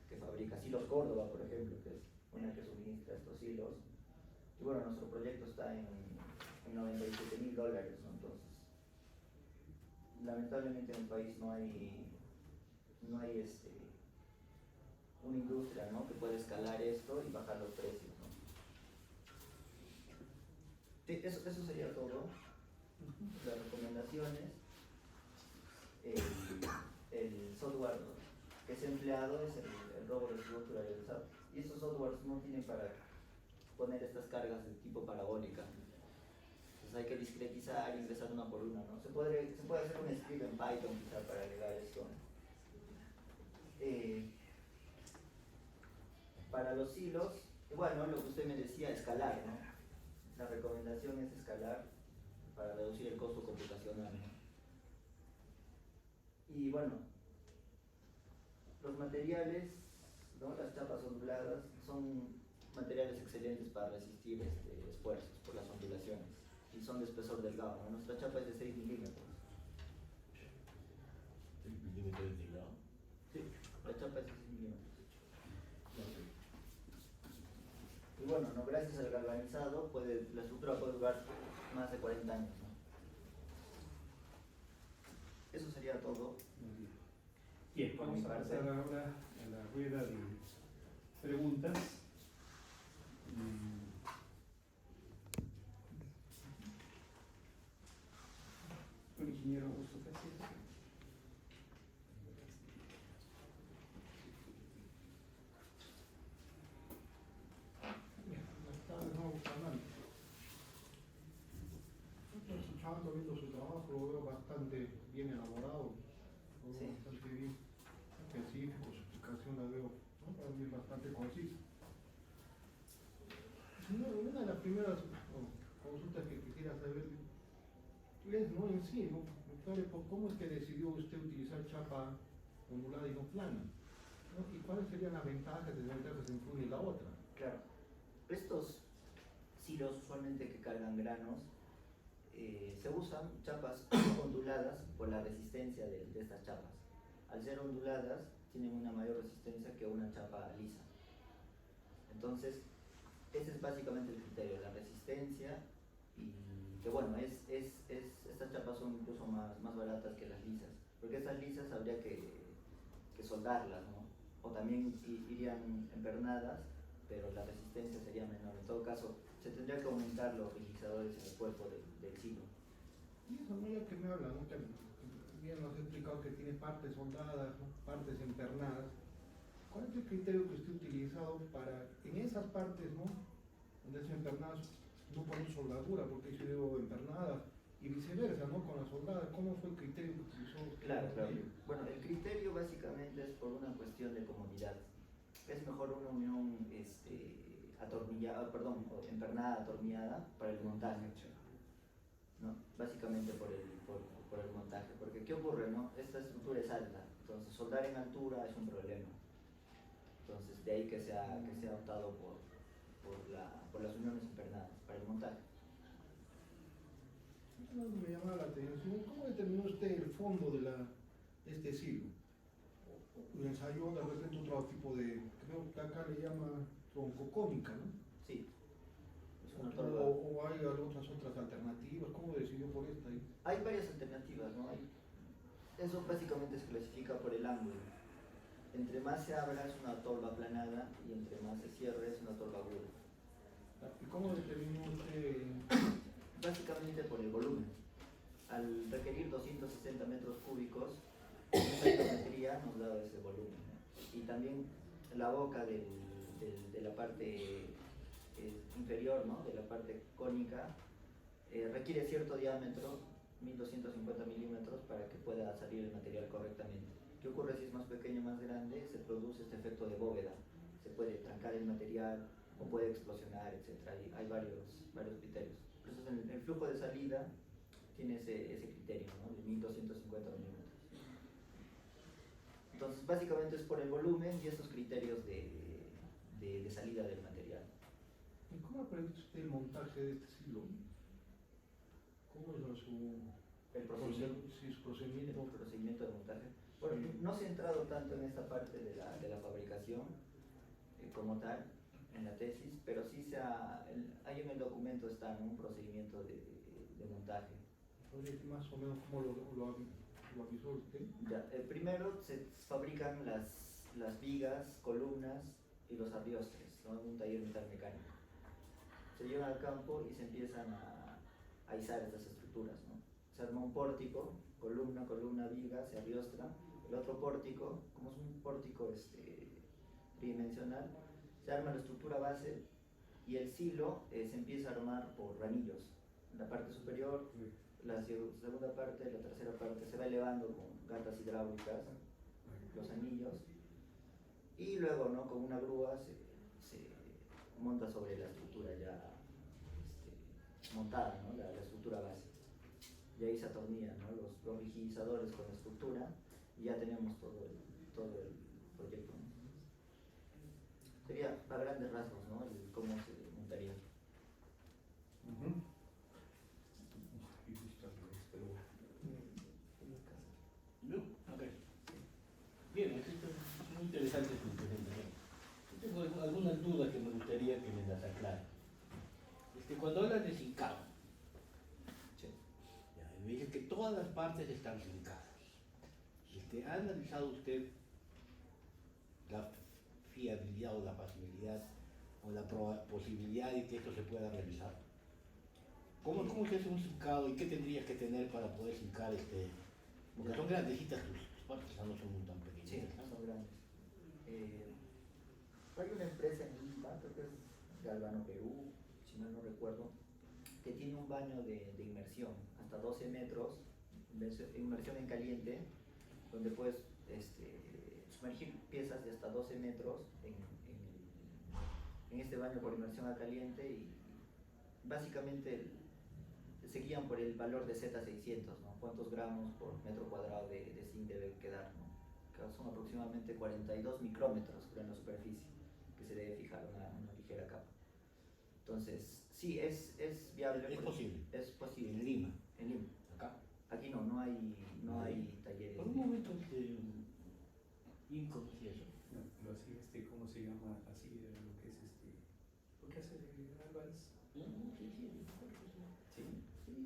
que fabrica silos Córdoba, por ejemplo, que es una que suministra estos hilos. Y bueno, nuestro proyecto está en $97,000, ¿no? Entonces, lamentablemente en el país no hay una industria, ¿no? Que pueda escalar esto y bajar los precios, ¿no? Sí, eso sería todo. Las recomendaciones. El software que es empleado es el robot estructuralizado. Y estos softwares no tienen para poner estas cargas de tipo parabólica. Entonces hay que discretizar, ingresar una por una, ¿no? Se puede hacer un script en Python quizá para agregar esto. Para los hilos, bueno, lo que usted me decía, escalar, ¿no? La recomendación es escalar para reducir el costo computacional, ¿no? Y bueno, los materiales, ¿no? Las chapas onduladas son materiales excelentes para resistir esfuerzos por las ondulaciones y son de espesor delgado, ¿no? Nuestra chapa es de 6 milímetros. 6 milímetros de delgado. Sí, la chapa es de 6 milímetros. Y bueno, ¿no? Gracias al galvanizado la estructura puede durar más de 40 años, ¿no? Eso sería todo. Muy bien. Bien, vamos a pasar ahora a la rueda de preguntas. Un ingeniero Augusto Cáceres. Escuchando, viendo su trabajo, lo veo bastante bien elaborado, lo veo Sí. bastante bien específico, su explicación la veo, ¿no? También bastante concisa. Una de las primeras consultas que quisiera saber es, ¿no? En sí, ¿no? ¿Cómo es que decidió usted utilizar chapa ondulada y no plana? ¿No? ¿Y cuáles serían las ventajas y desventajas entre una y la otra? Claro. Estos silos usualmente que cargan granos, se usan chapas onduladas por la resistencia de estas chapas. Al ser onduladas, tienen una mayor resistencia que una chapa lisa. Entonces, ese es básicamente el criterio, la resistencia, y que bueno, estas chapas son más baratas que las lisas, porque estas lisas habría que soldarlas, ¿no? O también irían empernadas, pero la resistencia sería menor. En todo caso, se tendría que aumentar los rigidizadores en el cuerpo del silo. Y eso, ¿no? Ya que me habla, ¿no? Que bien nos ha explicado que tiene partes soldadas, ¿no? Partes empernadas. ¿Cuál es el criterio que usted ha utilizado para, en esas partes, ¿no? Donde son empernadas, no poner soldadura, porque he sido empernada, y viceversa, ¿no? Con la soldada, ¿cómo fue el criterio que utilizó usted? Claro, claro. Bueno, el criterio básicamente es por una cuestión de comodidad. Es mejor una unión atornillada, perdón, empernada, atornillada para el montaje, ¿no? Básicamente por el montaje, porque ¿qué ocurre, no? Esta estructura es alta, entonces soldar en altura es un problema. Entonces de ahí que se ha optado por las uniones empernadas para el montaje. Eso me llamaba la atención. ¿Cómo determinó usted el fondo de este silo? ¿O ensayó de repente otro tipo de, creo que acá le llama troncocónica, ¿no? Sí. Es una O torba. hay otras alternativas. ¿Cómo decidió por esta ahí? Hay varias alternativas, ¿no? Eso básicamente se clasifica por el ángulo. Entre más se abra es una torba aplanada y entre más se cierre es una torba aguda. ¿Y cómo determinó usted? Básicamente por el volumen. Al requerir 260 metros cúbicos, esa geometría nos da ese volumen, ¿no? Y también la boca de la parte inferior, ¿no? De la parte cónica, requiere cierto diámetro, 1250 milímetros, para que pueda salir el material correctamente. ¿Qué ocurre si es más pequeño o más grande? Se produce este efecto de bóveda. Se puede trancar el material o puede explosionar, etc. Hay varios criterios. Entonces el flujo de salida tiene ese criterio, ¿no? De 1250 milímetros. Entonces básicamente es por el volumen y estos criterios de salida del material. ¿Y cómo aprendió usted el montaje de este silo? ¿Cómo es El procedimiento. su procedimiento? El procedimiento de montaje. Bueno, Sí. no se ha entrado tanto en esta parte de la fabricación como tal, en la tesis, pero sí ahí en el documento está, ¿no? Un procedimiento de montaje. Oye, más o menos cómo lo avisó usted. Ya, primero se fabrican las vigas, columnas y los arriostres, ¿no? En un taller metalmecánico. Se llevan al campo y se empiezan a izar estas estructuras, ¿no? Se arma un pórtico, columna, viga, se arriostra. El otro pórtico, como es un pórtico tridimensional, se arma la estructura base y el silo se empieza a armar por ranillos. En la parte superior, la segunda parte, la tercera parte se va elevando con gatas hidráulicas, los anillos, y luego, ¿no? Con una grúa se monta sobre la estructura ya montada, ¿no? La estructura base. Y ahí se atornillan, ¿no? Los rigidizadores con la estructura y ya tenemos todo el proyecto, ¿no? Sería a grandes rasgos, ¿no? Cómo se montaría. ¿No? Ok. Bien, esto es muy interesante tu presentación. Yo tengo algunas dudas que me gustaría que me las aclare. Cuando hablas de fincado, Sí. me dice que todas las partes están fincadas. ¿Ha analizado usted la fiabilidad o la facilidad o la posibilidad de que esto se pueda realizar? ¿Cómo se hace un fincado y qué tendrías que tener para poder fincar porque son grandecitas tus partes, no son tan pequeñas? Sí, son grandes. Hay una empresa en Lima, creo que es Galvano Perú, si mal no recuerdo, que tiene un baño de inmersión, hasta 12 metros, inmersión en caliente, donde puedes sumergir piezas de hasta 12 metros en este baño por inmersión a caliente y básicamente se guían por el valor de Z600, ¿no? ¿Cuántos gramos por metro cuadrado de zinc debe quedar, ¿no? Que son aproximadamente 42 micrómetros en la superficie, que se debe fijar una ligera capa. Entonces, sí, es viable. Es posible. Es posible. En Lima. En Lima. Acá. Aquí no hay talleres. Por un momento, ¿cómo es eso? No, lo hacía ¿cómo se llama? Así era lo que es ¿Lo que hace Álvarez? No, sí. Sí.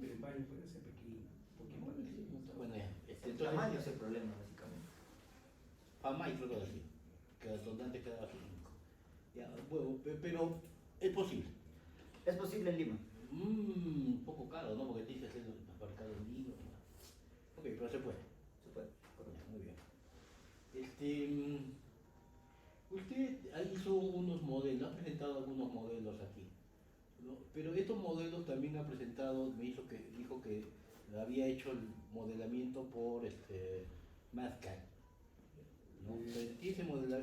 Pero el baño puede ser pequeño, un poquito para tamaño es el problema, básicamente. Pamay creo que era así, que el sondante quedaba así 5. Ya, bueno, pero es posible. Es posible en Lima. Un poco caro, ¿no? Porque tienes que hacer aparcado en Lima. Ok, pero se puede. Se puede, Ya, correcto. muy bien. Usted hizo unos modelos, ha presentado algunos modelos aquí, ¿no? Pero estos modelos también ha presentado, dijo que había hecho el modelamiento por MathCAD, ¿no? Pero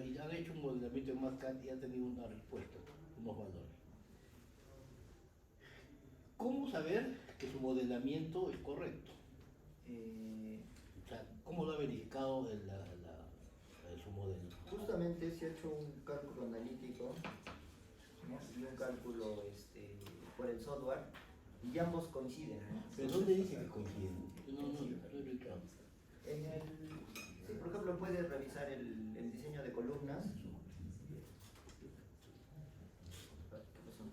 y han hecho un modelamiento de MathCAD y han tenido una respuesta, unos valores. ¿Cómo saber que su modelamiento es correcto? O sea, ¿cómo lo ha verificado su modelo? Justamente se ha hecho un cálculo analítico, ¿no? Y un cálculo por el software, y ambos coinciden, ¿no? ¿Pero dónde dice que coinciden? No he ubicado. Sí, por ejemplo, puedes revisar el diseño de columnas. ¿Qué pasó?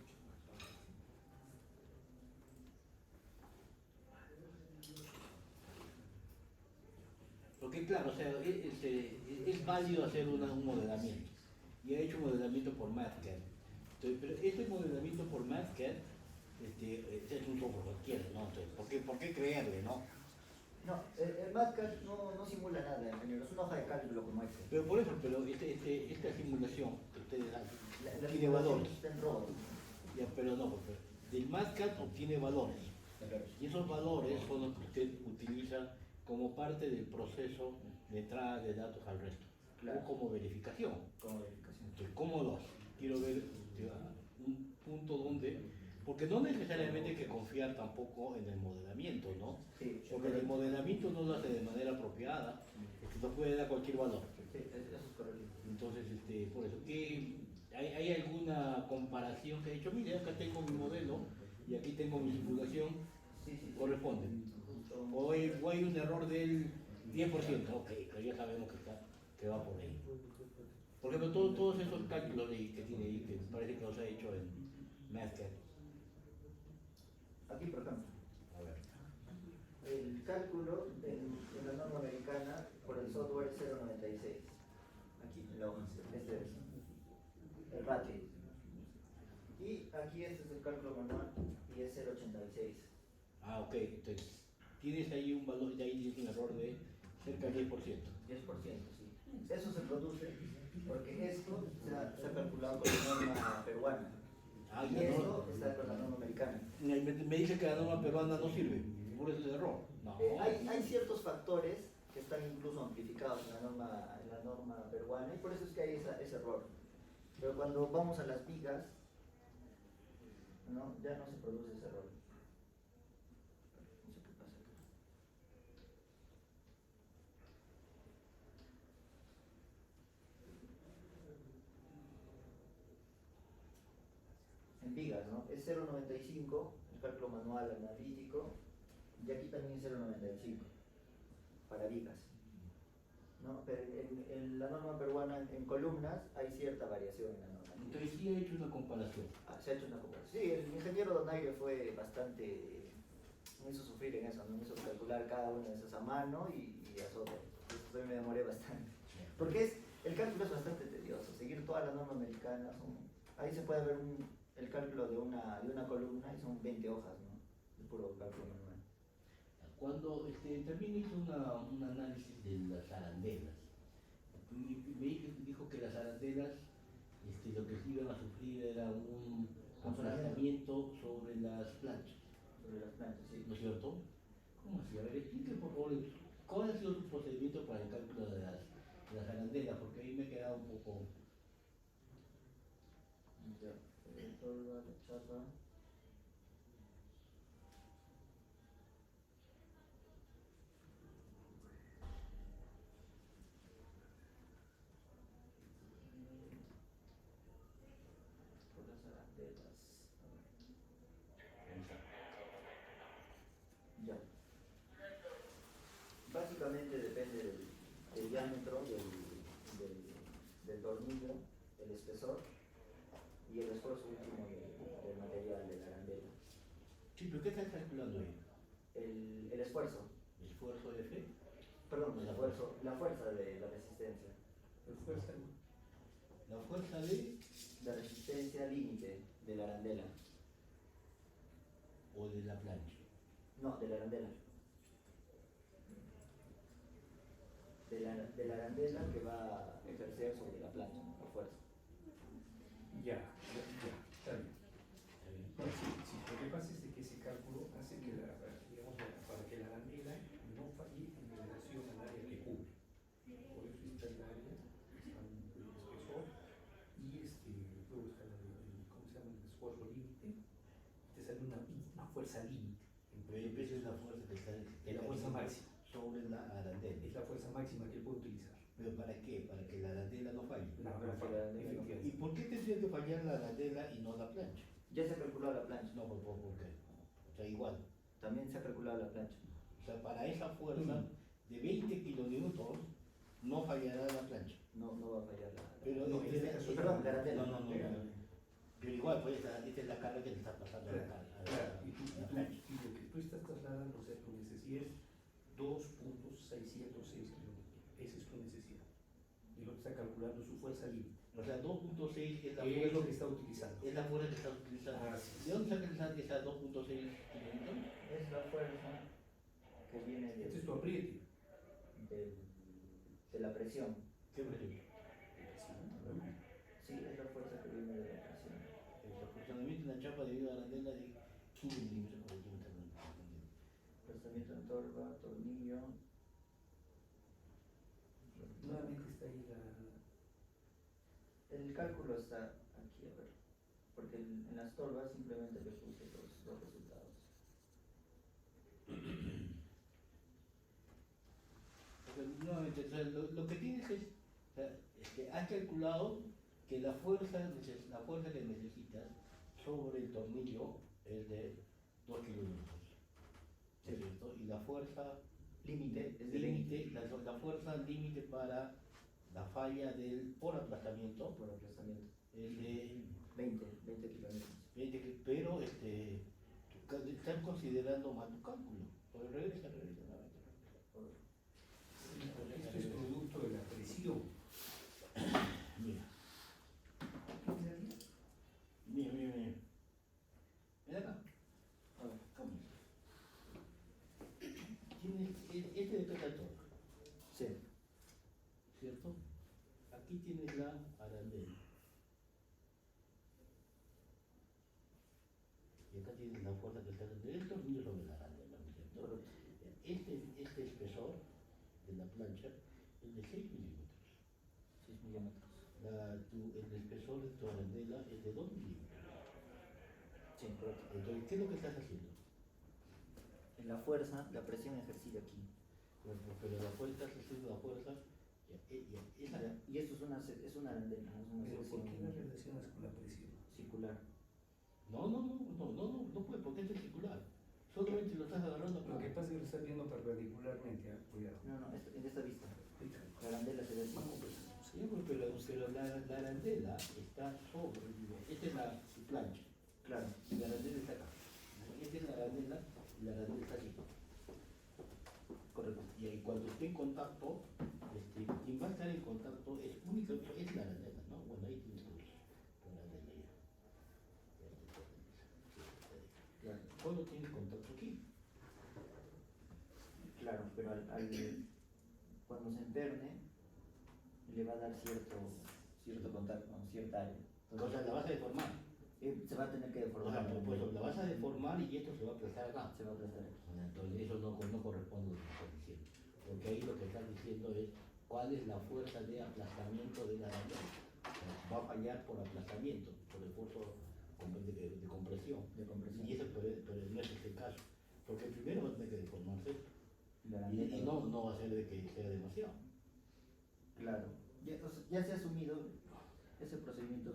Porque claro, o sea, es válido hacer un modelamiento. Y ha hecho un modelamiento por MathCAD. Entonces, pero este modelamiento por MathCAD es un software cualquiera, ¿no? Entonces, ¿por qué creerle, no? No, el MathCAD no simula nada, ingeniero, es una hoja de cálculo como este. Pero por eso, esta simulación que ustedes hacen La tiene simulación valores. está en robot. Ya, pero no, porque del MathCAD obtiene valores. Y esos valores son los que usted utiliza como parte del proceso de entrada de datos al resto. Claro. O como verificación. Como verificación. Entonces, ¿cómo lo hace? Quiero ver un punto donde, porque no necesariamente hay que confiar tampoco en el modelamiento, ¿no? Sí, Porque el modelamiento no lo hace de manera apropiada, porque no puede dar cualquier valor. sí, eso es correcto. Entonces, por eso, ¿hay alguna comparación que he hecho? Mire, acá tengo mi modelo y aquí tengo mi simulación, Sí. corresponde. O hay un error del 10%, ok, pero ya sabemos que va por ahí. Por ejemplo, todos esos cálculos que tiene ahí, que parece que los ha hecho en MathCAD. Aquí, por ejemplo, A ver. el cálculo en la norma americana por el software es 0.96. Aquí, en la hoja, este es el ratio. Y aquí este es el cálculo manual y es 0.86. Ah, ok, entonces tienes ahí un valor, y ahí tienes un error de cerca del 10%. 10%, sí. Eso se produce porque esto se ha calculado con la norma peruana. Ah, Y ya no. esto está con la norma americana. Me dice que la norma peruana no sirve, por eso es el error. No. Hay ciertos factores que están incluso amplificados en la norma peruana y por eso es que hay ese error. Pero cuando vamos a las vigas, ¿no? Ya no se produce ese error. No sé qué pasa acá. En vigas, ¿no? Es 0.95, el cálculo manual analítico, y aquí también es 0.95 para vigas, ¿no? Pero en la norma peruana, en columnas, hay cierta variación en la norma. Entonces sí he hecho una comparación. Se ha hecho una comparación. Sí, el ingeniero Donaire fue bastante, me hizo sufrir en eso, ¿no? Me hizo calcular cada una de esas a mano y a software. Entonces me demoré bastante. Porque el cálculo es bastante tedioso, seguir toda la norma americana, ahí se puede ver el cálculo de una columna y son 20 hojas, ¿no? De puro cálculo manual. Cuando también hizo un análisis de las arandelas, me dijo que las arandelas lo que iban a sufrir era un aplastamiento sobre las planchas. Sobre las planchas, sí. ¿No es cierto? ¿Cómo así? A ver, explique por favor, ¿cuál ha sido su procedimiento para el cálculo de las arandelas? Porque ahí me he quedado un poco... Ya, toda la chapa. Por las arandelas. Ya. Básicamente depende del diámetro del tornillo, el espesor y el esfuerzo último del material de la arandela. Sí, pero ¿qué estás calculando ahí? El esfuerzo. ¿Esfuerzo F? Perdón, la fuerza de la resistencia. La fuerza de La resistencia límite de la arandela. o de la plancha. No, de la arandela. De la arandela que va a ejercer sobre la plancha, la fuerza. Ya, está bien. ¿Está bien? No, sí, sí, lo que pasa es de que ese cálculo hace que digamos, para que la arandela no falle en relación al área que cubre. Por eso está el área, está un espesor, y luego está ¿cómo se llama? El esfuerzo límite, te sale una fuerza límite. Pero esa es la fuerza que está Es la fuerza máxima. sobre la arandela. Es la fuerza máxima que él puede utilizar. ¿Pero para qué? Para que la arandela no falle. No, Para que la arandela no efectivamente. ¿Y por qué tendría que fallar la arandela y no la plancha? Ya se ha calculado la plancha. No, ¿por qué? O sea, igual. También se ha calculado la plancha. O sea, para esa fuerza de 20 kilonewtons no fallará la plancha. No, no va a fallar la. Pero No, en este caso- perdón, la arandela. No. Pero igual, pues esta es la carga que le está pasando a Claro, la claro. Y la plancha. lo que tú estás trasladando, o sea, tu necesidad es 2.606 kilómetros. Esa es tu necesidad. Y lo que está calculando su fuerza límite. O sea, 2.6 es la Es lo fuerza que está utilizando. es la fuerza que está utilizando. Así es. ¿De dónde sacan esa 2.6 kilómetros? Es la fuerza que viene Este es tu apriete. de la presión. ¿Qué presión? Sí, es la fuerza que viene de la presión. El aproximadamente una chapa debido a la arandela de 15 milímetros por centímetro. Procesamiento en torba, tornillo. Nuevamente está ahí El cálculo está aquí, a ver. Porque en las torbas simplemente le puse los resultados. Nuevamente, o sea, lo que tienes es, o sea, has calculado que la fuerza que necesitas sobre el tornillo es de 2 kilómetros, Sí. ¿cierto? Y la fuerza Límite es de límite, la fuerza límite para la falla por aplastamiento por aplastamiento. es de 20 kilómetros. 20, pero estás considerando mal tu cálculo. Pues regresa nuevamente. Esto es producto de la presión. Mira. Mira. Ven acá. A ver. ¿Cómo es? Tienes este de torque, Sí. ¿cierto? Aquí tienes la arandela. Y acá tienes la fuerza que está dentro del tornillo sobre la arandela, ¿no es cierto? Correcto. Este espesor de la plancha es de 6 milímetros. 6 milímetros. El espesor de tu arandela es de 2 milímetros. Sí, correcto. Entonces, ¿qué es lo que estás haciendo? En la fuerza, la presión ejercida aquí. Pero la fuerza, estás haciendo la fuerza, esa, Y esto es una arandela, es una Pero ¿por qué la sección relacionas con la presión? circular. no puede, porque es circular. Solamente lo estás agarrando Lo que pasa es que lo estás viendo perpendicularmente, cuidado. No, en esta vista. La arandela se ve así. Sí, pero la arandela está sobre, esta es la plancha, Claro. y la arandela está acá. Esta es la arandela, y la arandela está aquí. Correcto. Y ahí cuando esté en contacto, quien va a estar en contacto es la arandela, ¿no? Bueno, ahí tienes tu arandela ya. Claro. Cuando tienes contacto aquí, Claro, pero cuando se interne, le va a dar cierto contacto, ¿no? Cierta área. o sea, la vas a deformar. Se va a tener que O deformar. sea, pues la vas a deformar y esto se va a aplastar acá. Se va a aplastar. Entonces eso no corresponde a lo que estás diciendo. Porque ahí lo que estás diciendo es cuál es la fuerza de aplastamiento de la arandela. O sea, va a fallar por aplastamiento, por esfuerzo de compresión. De compresión. Y eso pero no es este caso. Porque primero va a tener que deformarse La y arandela. no va a ser de que sea demasiado. Claro. Ya se ha asumido ese procedimiento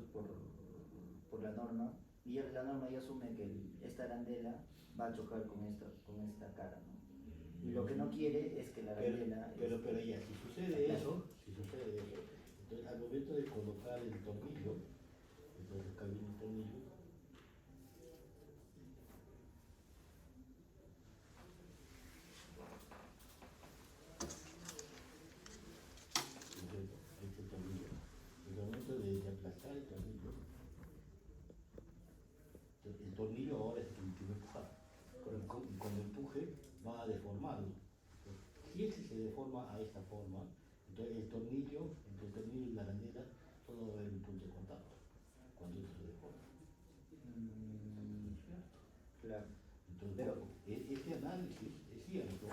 por la norma, y la norma ya asume que esta arandela va a chocar con esta cara, ¿no? Y lo que no quiere es que la arandela... Pero ya, si sucede eso, entonces al momento de colocar el tornillo, entonces acá viene el tornillo, deformarlo. Si ese se deforma a esta forma, entonces el tornillo, entre el tornillo y la arandela, solo va a haber un punto de contacto cuando eso se deforma. Claro. Entonces, Pero, este análisis es cierto,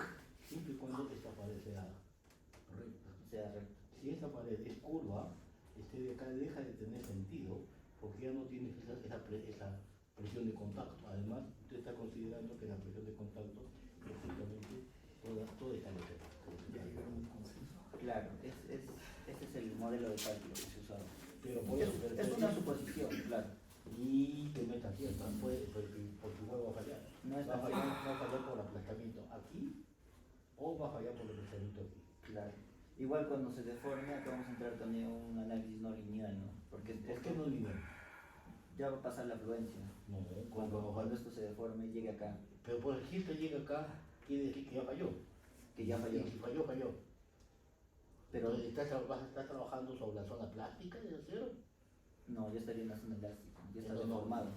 siempre y cuando esta pared sea recta. o sea, Si esta pared es curva, este de acá deja de tener sentido, porque ya no tienes esa presión de contacto. Además, usted está considerando que la presión de contacto prácticamente toda está lejos. claro, este es el modelo de cálculo que se usaba. Pero por eso, Es una suposición, claro. y que no está cierto, porque igual va a fallar. No está Va a fallar por aplastamiento aquí o va a fallar por el aplastamiento aquí. Claro. Igual cuando se deforme, acá vamos a entrar también a un análisis no lineal, ¿no? Porque ¿Por qué no es lineal? ya va a pasar la afluencia. No, Cuando esto se deforme y llegue acá, pero por si esto llega acá, quiere decir que ya falló. que ya falló. Si falló, falló. Pero ¿Vas a estar trabajando sobre la zona plástica del acero? no, ya estaría en la zona elástica, ya está No, deformado.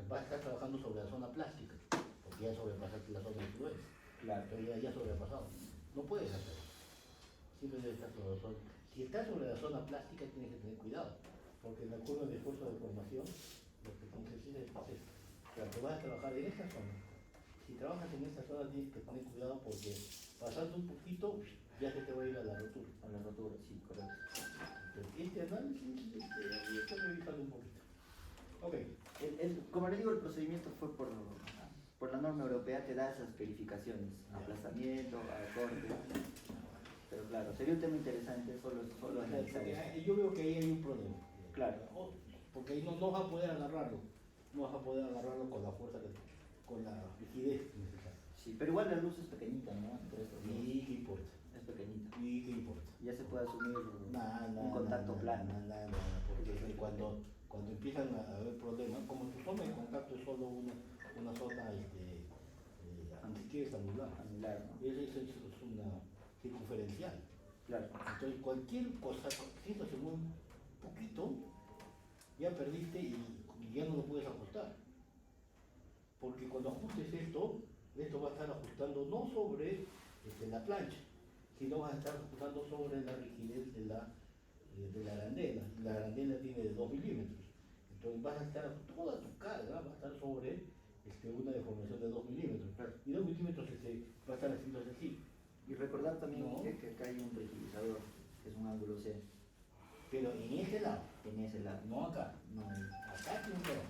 vas a estar trabajando sobre la zona plástica, porque ya sobrepasaste la zona de influencia. Claro. Pero ya sobrepasado. No puedes hacerlo. Siempre debe estar sobre la zona. Si estás sobre la zona plástica tienes que tener cuidado, porque en la curva de esfuerzo de formación lo que tienes que decir es que vas a trabajar en esta zona. Si trabajas en esta zona tienes que tener cuidado porque pasando un poquito ya se te va a ir a la rotura. A la rotura, sí, correcto. Entonces, este análisis hay que revisarlo un poquito. Ok. Como le digo, el procedimiento fue por la norma europea, te da esas verificaciones, aplastamiento, corte. Pero claro, sería un tema interesante solo analizar eso. Yo veo que ahí hay un problema. Claro. Porque ahí no vas a poder agarrarlo. No vas a poder agarrarlo con la fuerza, con la rigidez necesaria. Sí, pero igual la luz es pequeñita, ¿no? Entre estos dos. ¿Y qué importa? Es pequeñita. ¿Y qué importa? Ya se puede asumir Nada, un contacto plano. Nada, porque cuando empiezan a haber problemas, como tu zona de contacto es solo una zona, ni siquiera es anular. Anular, ¿no? Eso es una circunferencial. Claro. Entonces cualquier cosa, si esto se mueve un poquito, ya perdiste y ya no lo puedes ajustar. Porque cuando ajustes esto va a estar ajustando no sobre la plancha, sino vas a estar ajustando sobre la rigidez de la arandela. La arandela tiene de 2 milímetros. Entonces vas a estar, toda tu carga va a estar sobre una deformación de 2 milímetros. Y 2 milímetros va a estar haciendo así. Y recordar también No. que acá hay un rigidizador, que es un ángulo C, Pero en ese lado, en ese lado. no acá. No, Acá tiene que ver.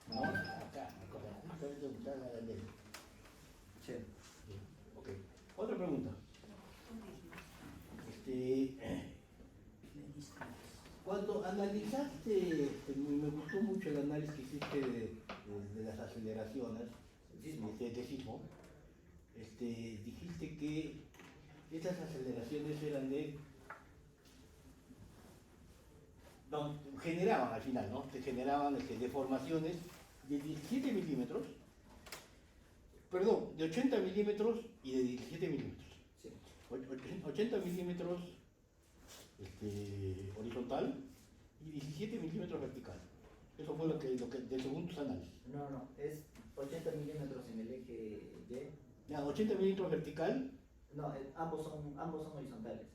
No, acá, justamente donde está la arandela. sí. Ok. Otra pregunta. Cuando analizaste, me gustó mucho el análisis que hiciste de las aceleraciones de sismo, dijiste que estas aceleraciones eran generaban al final, ¿no? Se generaban deformaciones de 17 milímetros, perdón, de 80 milímetros y de 17 milímetros. Sí. 80 milímetros horizontal y 17 milímetros vertical. Eso fue lo que de según tus análisis. No, es 80 milímetros en el eje Y. Ya, 80 milímetros vertical. No, ambos son horizontales.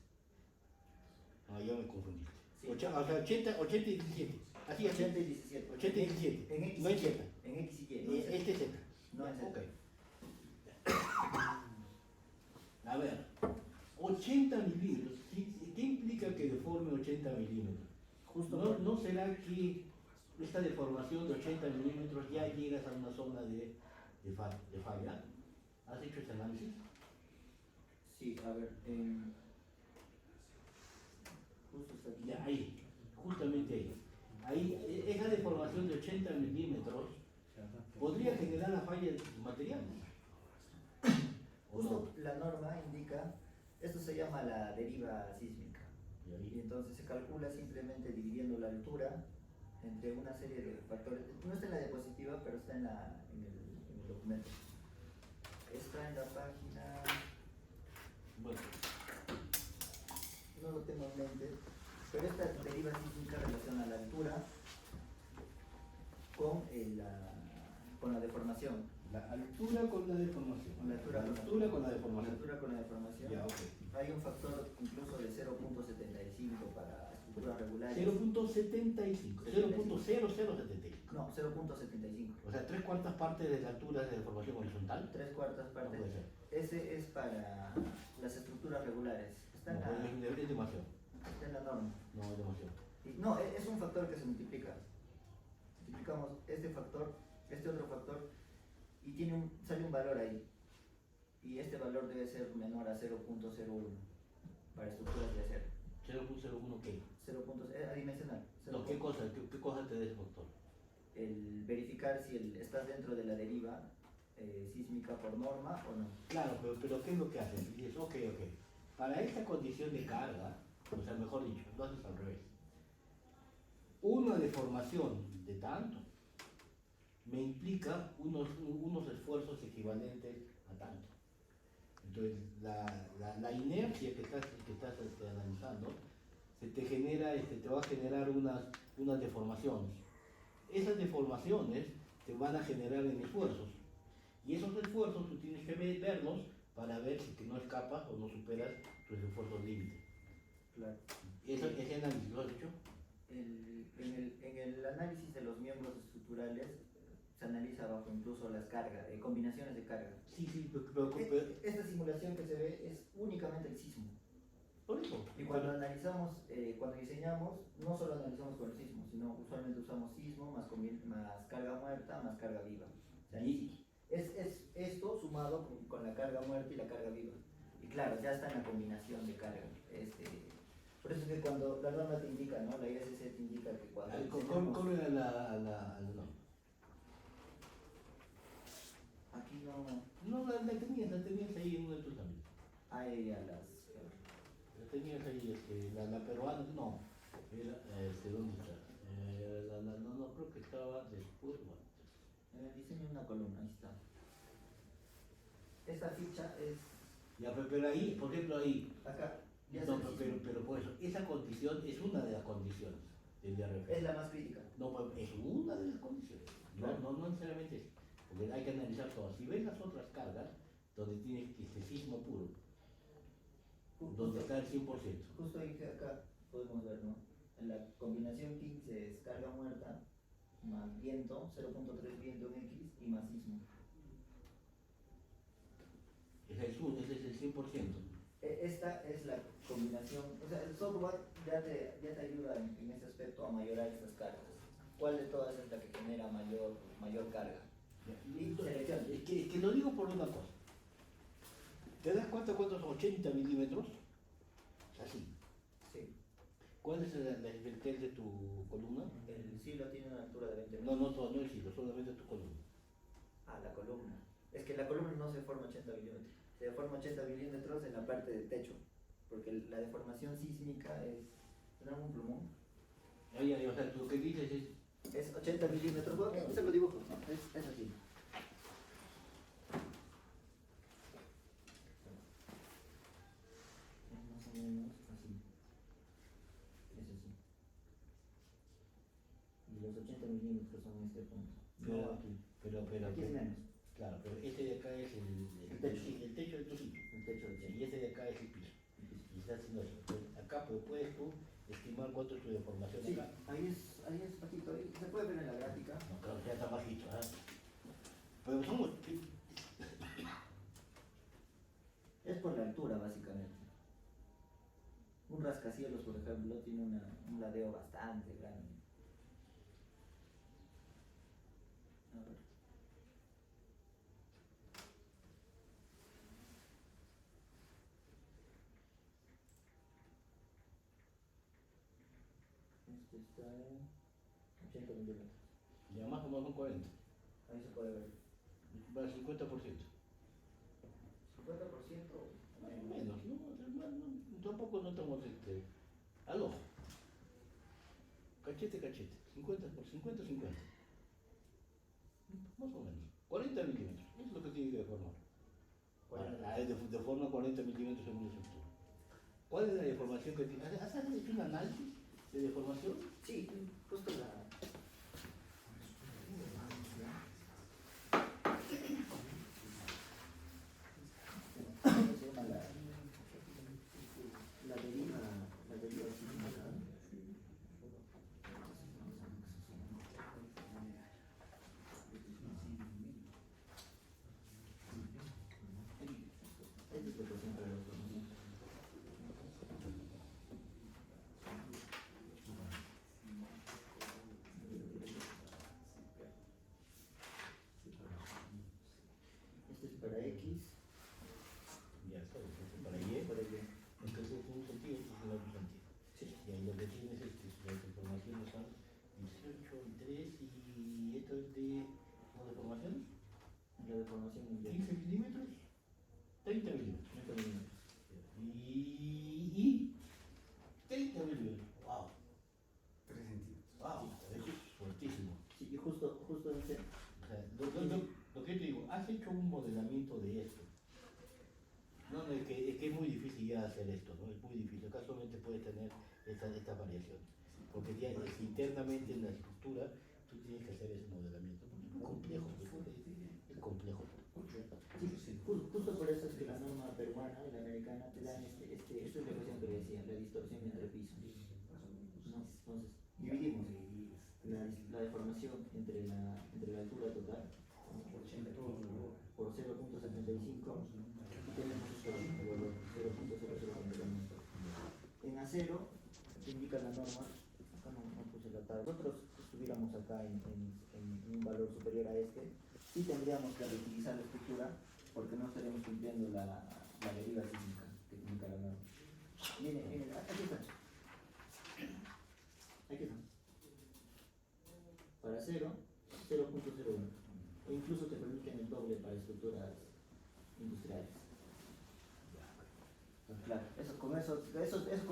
Ah, ya me confundí. Sí. O sea, 80 y 17. Así, 80 y 17. 80 y 17. En X No y es Y. Z. En X y Y. No es Z. Este es Z. No es Z. Ok. A ver, 80 milímetros. ¿Qué implica que deforme 80 milímetros? Justo ¿No será que esta deformación de 80 milímetros ya llegas a una zona de falla? ¿Has hecho ese análisis? Sí, a ver. Justo está aquí. Ya, ahí, justamente ahí. Ahí, esa deformación de 80 milímetros podría generar la falla de tus materiales. ¿O no? Justo la norma indica, esto se llama la deriva sísmica. Y entonces se calcula simplemente dividiendo la altura entre una serie de factores. No está en la diapositiva, pero está en el documento. Está en la página, Bueno, no lo tengo en mente, pero esta deriva sísmica relaciona la altura con la deformación. La altura con la deformación. La altura con la- altura con la La deformación. altura con la deformación. Ya, ok. Hay un factor incluso de 0.75 para estructuras regulares. 0.75, 0.0075. No, 0.75. O sea, 3/4 partes de la altura de deformación horizontal. 3/4 No partes. puede ser. Ese es para las estructuras regulares. Está en, No, la, es demasiado. está en la norma. No, es demasiado. No, es un factor que se multiplica. Multiplicamos este factor, este otro factor, y sale un valor ahí. Y este valor debe ser menor a 0.01 para estructuras de acero. 0.01 ¿qué? 0. Adimensional. No, ¿qué cosa te da ese factor? El verificar si estás dentro de la deriva sísmica por norma o no. Claro, pero ¿qué es lo que haces? Dices, ok. Para esta condición de carga, o sea, mejor dicho, lo haces al revés. Una deformación de tanto me implica unos esfuerzos equivalentes a tanto. Entonces, la inercia que estás analizando te va a generar unas deformaciones. Esas deformaciones te van a generar en esfuerzos. Y esos esfuerzos tú tienes que verlos para ver si que no escapas o no superas tus esfuerzos límite. Claro. ¿Ese análisis lo has hecho? En el análisis de los miembros estructurales se analiza bajo incluso las cargas, combinaciones de carga. Sí, pero Esta simulación que se ve es únicamente el sismo. por eso. Y cuando analizamos, cuando diseñamos, no solo analizamos con el sismo, sino usualmente usamos sismo más carga muerta más carga viva. O sea, es esto sumado con la carga muerta y la carga viva. Y claro, ya está en la combinación de carga. Por eso es que cuando la norma te indica, ¿no? La ISC te indica que cuando ¿Cómo era la norma? aquí no No, la tenías ahí en uno de tus ámbitos. hay a las... La tenías ahí, la peruana, no. Era, ¿dónde está? No, creo que estaba después o antes. En el diseño de una columna, ahí está. Esta ficha es Ya, pero ahí, por ejemplo, ahí. acá. Ya No, es el sismo. pero por eso, esa condición es una de las condiciones del IRF. Es la más crítica. No, pues, es una de las condiciones. Claro. No necesariamente es. Porque hay que analizar todas. Si ves las otras cargas, donde tienes este sismo puro, donde está el 100%. Justo ahí que acá podemos ver, ¿no? En la combinación 15 es carga muerta más viento, 0.3 viento en X y más sismo. Ese es el 100%. Esta es la combinación, o sea, el software ya te ayuda en ese aspecto a mayorar estas cargas. ¿Cuál de todas es la que genera mayor carga? Y selecciona. Es que lo digo por una cosa. ¿Te das cuenta cuántos son 80 milímetros? Así. Sí. ¿Cuál es el tel de tu columna? El silo tiene una altura de 20 No metros. el silo, solamente tu columna. Ah, la columna. Es que la columna no se forma 80 milímetros. Se forma 80 milímetros en la parte del techo. Porque la deformación sísmica es... ¿Tenemos un plumón? Ahí, o sea, lo que dices Es 80 milímetros. Bueno, se lo dibujo. Es así. Es más o menos así. Es así. Y los 80 milímetros son este punto. No aquí. pero Aquí es menos. claro, pero este de acá es El techo. el techo de tu sitio. El techo del Y ese de acá es el piso. Y está haciendo eso. Entonces, acá pues, puedes tú estimar cuánto es tu deformación Sí, acá. ahí es bajito. Ahí se puede ver en la gráfica. No, claro, ya está bajito, ¿ah? Pero somos. Es por la altura, básicamente. Un rascacielos, por ejemplo, tiene un ladeo bastante grande. A ver. Este está en 80 milímetros. Ya más o menos son 40. Ahí se puede ver. Va al 50%. 50%. Menos, tampoco no estamos al ojo. Cachete. 50 por 50. Más o menos. 40 milímetros. Eso es lo que tiene que deformar. Deforma 40 milímetros en una estructura. ¿Cuál es la deformación que tiene? ¿Has hecho un análisis de deformación? Sí, justo la... X Ya está, entonces para Y, por Y. entonces un sentido, entonces en otro sentido. Sí. Y ahí lo que tienes es que las deformaciones son 18 y 3 y esto es de, ¿no deformaciones? La deformación mundial. 15 milímetros, 30 milímetros. 30 milímetros. Y 30 milímetros. ¡Wow! 3 centímetros. ¡Wow! Eso es fuertísimo. Sí, y justo ese. O sea, lo que te digo, has hecho un modelamiento de esto. No, es que es muy difícil ya hacer esto, ¿no? Es muy difícil. Acá solamente puedes tener esta variación. Porque ya es internamente en la estructura, tú tienes que hacer ese modelamiento. Porque es muy complejo, es complejo. Sí, justo por eso es que la norma peruana y la americana te dan esta es la ecuación que decía, la distorsión entre pisos. ¿No? Entonces, dividimos la deformación entre la altura total por 0.75 y tenemos el valor 0.0049. En acero, que indica la norma, acá no puse la tabla, nosotros estuviéramos acá en un valor superior a este, sí tendríamos que reutilizar la estructura porque no estaríamos cumpliendo la deriva sísmica que indica la norma. Miren, aquí está. Aquí está. Para 0, 0.01. O incluso te permiten el doble para estructuras industriales. Claro, con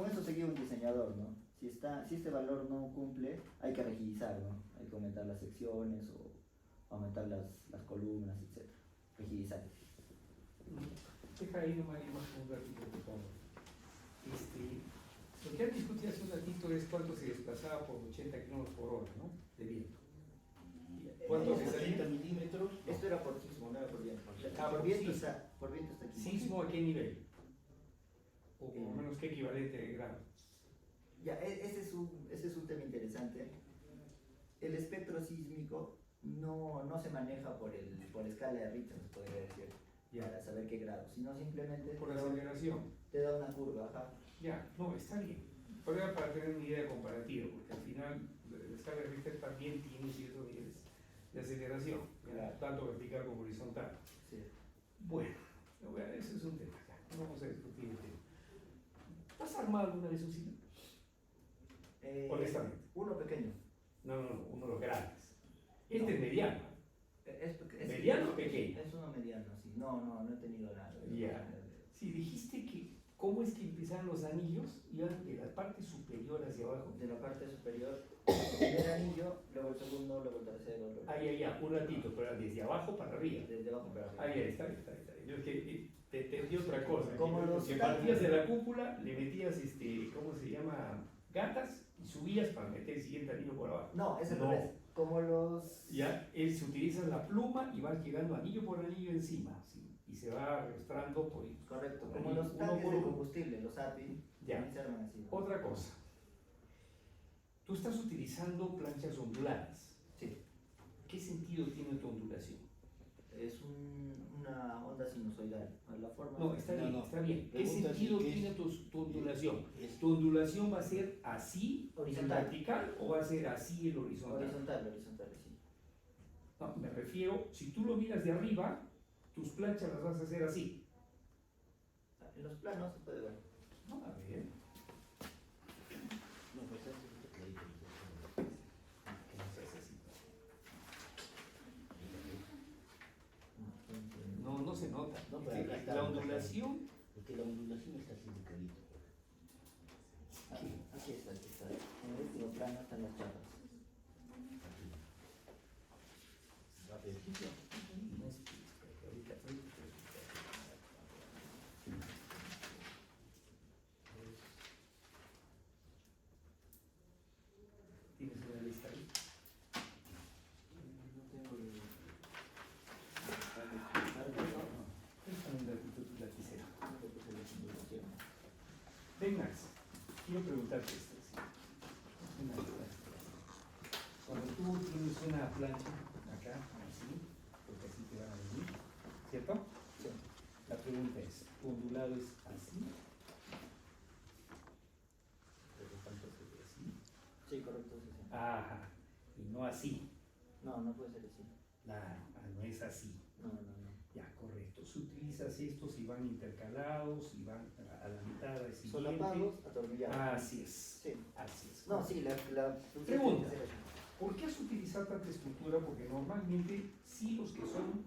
eso seguía un diseñador, ¿no? Si este valor no cumple, hay que rigidizar, ¿no? Hay que aumentar las secciones o aumentar las columnas, etc. Rigidizar. Deja ahí nomás un ratito, por favor. Lo que han discutido hace un ratito es cuánto se desplazaba por 80 kilómetros por hora, ¿no? De viento. ¿Cuánto se 80 salía? milímetros. Esto era por sismo, no era por viento. Ah, por por viento sismo. está aquí. ¿Sismo a qué nivel? O por lo menos qué equivalente de grado. Ya, ese es un tema interesante. El espectro sísmico no se maneja por escala de Richter, se podría decir, Ya. para saber qué grado, sino simplemente Por aceleración. te da una curva, ajá. Ya, no, está bien. Pero era para tener una idea comparativa, porque al final la escala de Richter también tiene ciertos niveles de aceleración, Claro. tanto vertical como horizontal. Sí. Bueno, ese es un tema, ya, no vamos a discutir el tema. ¿Has armado alguna vez un cine? Honestamente. Uno pequeño. No, uno de los grandes. Este es mediano. Es ¿Mediano o pequeño? Es uno mediano, sí. No he tenido nada. Ya. Sí, dijiste que cómo es que empezaban los anillos, iban de la parte superior hacia abajo. De la parte superior, el primer anillo, luego el segundo, luego el tercero. Luego Un ratito, pero desde abajo para arriba. desde abajo para arriba. Está bien. Yo es que te entendí otra cosa. Como los que partías de la cúpula, le metías, ¿cómo se llama? Gatas y subías para meter el siguiente anillo por abajo. No, es al No. revés. Como los... Ya, se utiliza la pluma y vas llegando anillo por anillo encima, ¿sí? Y se va arrastrando por ahí. Correcto, Por como ahí, los uno tanques por de uno. combustible, los API, Ya. también se arman así. ¿no? Otra cosa. Tú estás utilizando planchas onduladas. Sí, ¿Qué sentido tiene tu ondulación? es una onda sinusoidal. La forma No, está bien, no. está bien. ¿Qué Pregunta sentido si es- tiene tu ondulación? Es- ¿Tu ondulación va a ser así, en Horizontal. vertical, o va a ser así en horizontal? horizontal, sí. No, me refiero, si tú lo miras de arriba, tus planchas las vas a hacer así. En los planos se puede ver. No, a ver. No, pues es clarito. Que no seas así. No se nota. No, Es pero que acá está la la ondulación, Porque la ondulación está así de clarito. Aquí está. En el último plano están las chapas. Aquí. Va a ver. no es que ahorita ¿tienes una lista ahí? No tengo el... Préstame un ratito tu lapicera. No le puse la simulación. Ven, Max, quiero preguntarte esto. ¿Sí? Cuando tú tienes una plancha acá, así, porque así te van a venir, ¿cierto? Sí. La pregunta es, ¿tu ondulado es así? Pero falta que sea así. Sí, correcto, sí. Ajá, y no así. No puede ser así. Claro, no es así. No. Ya, correcto. se utilizas estos y van intercalados y van a la mitad del siguiente. Solapados, atornillados. Así es. Sí. Así es. No, sí, la Pregunta. ¿Por qué has utilizado tanta estructura? Porque normalmente sí los que son...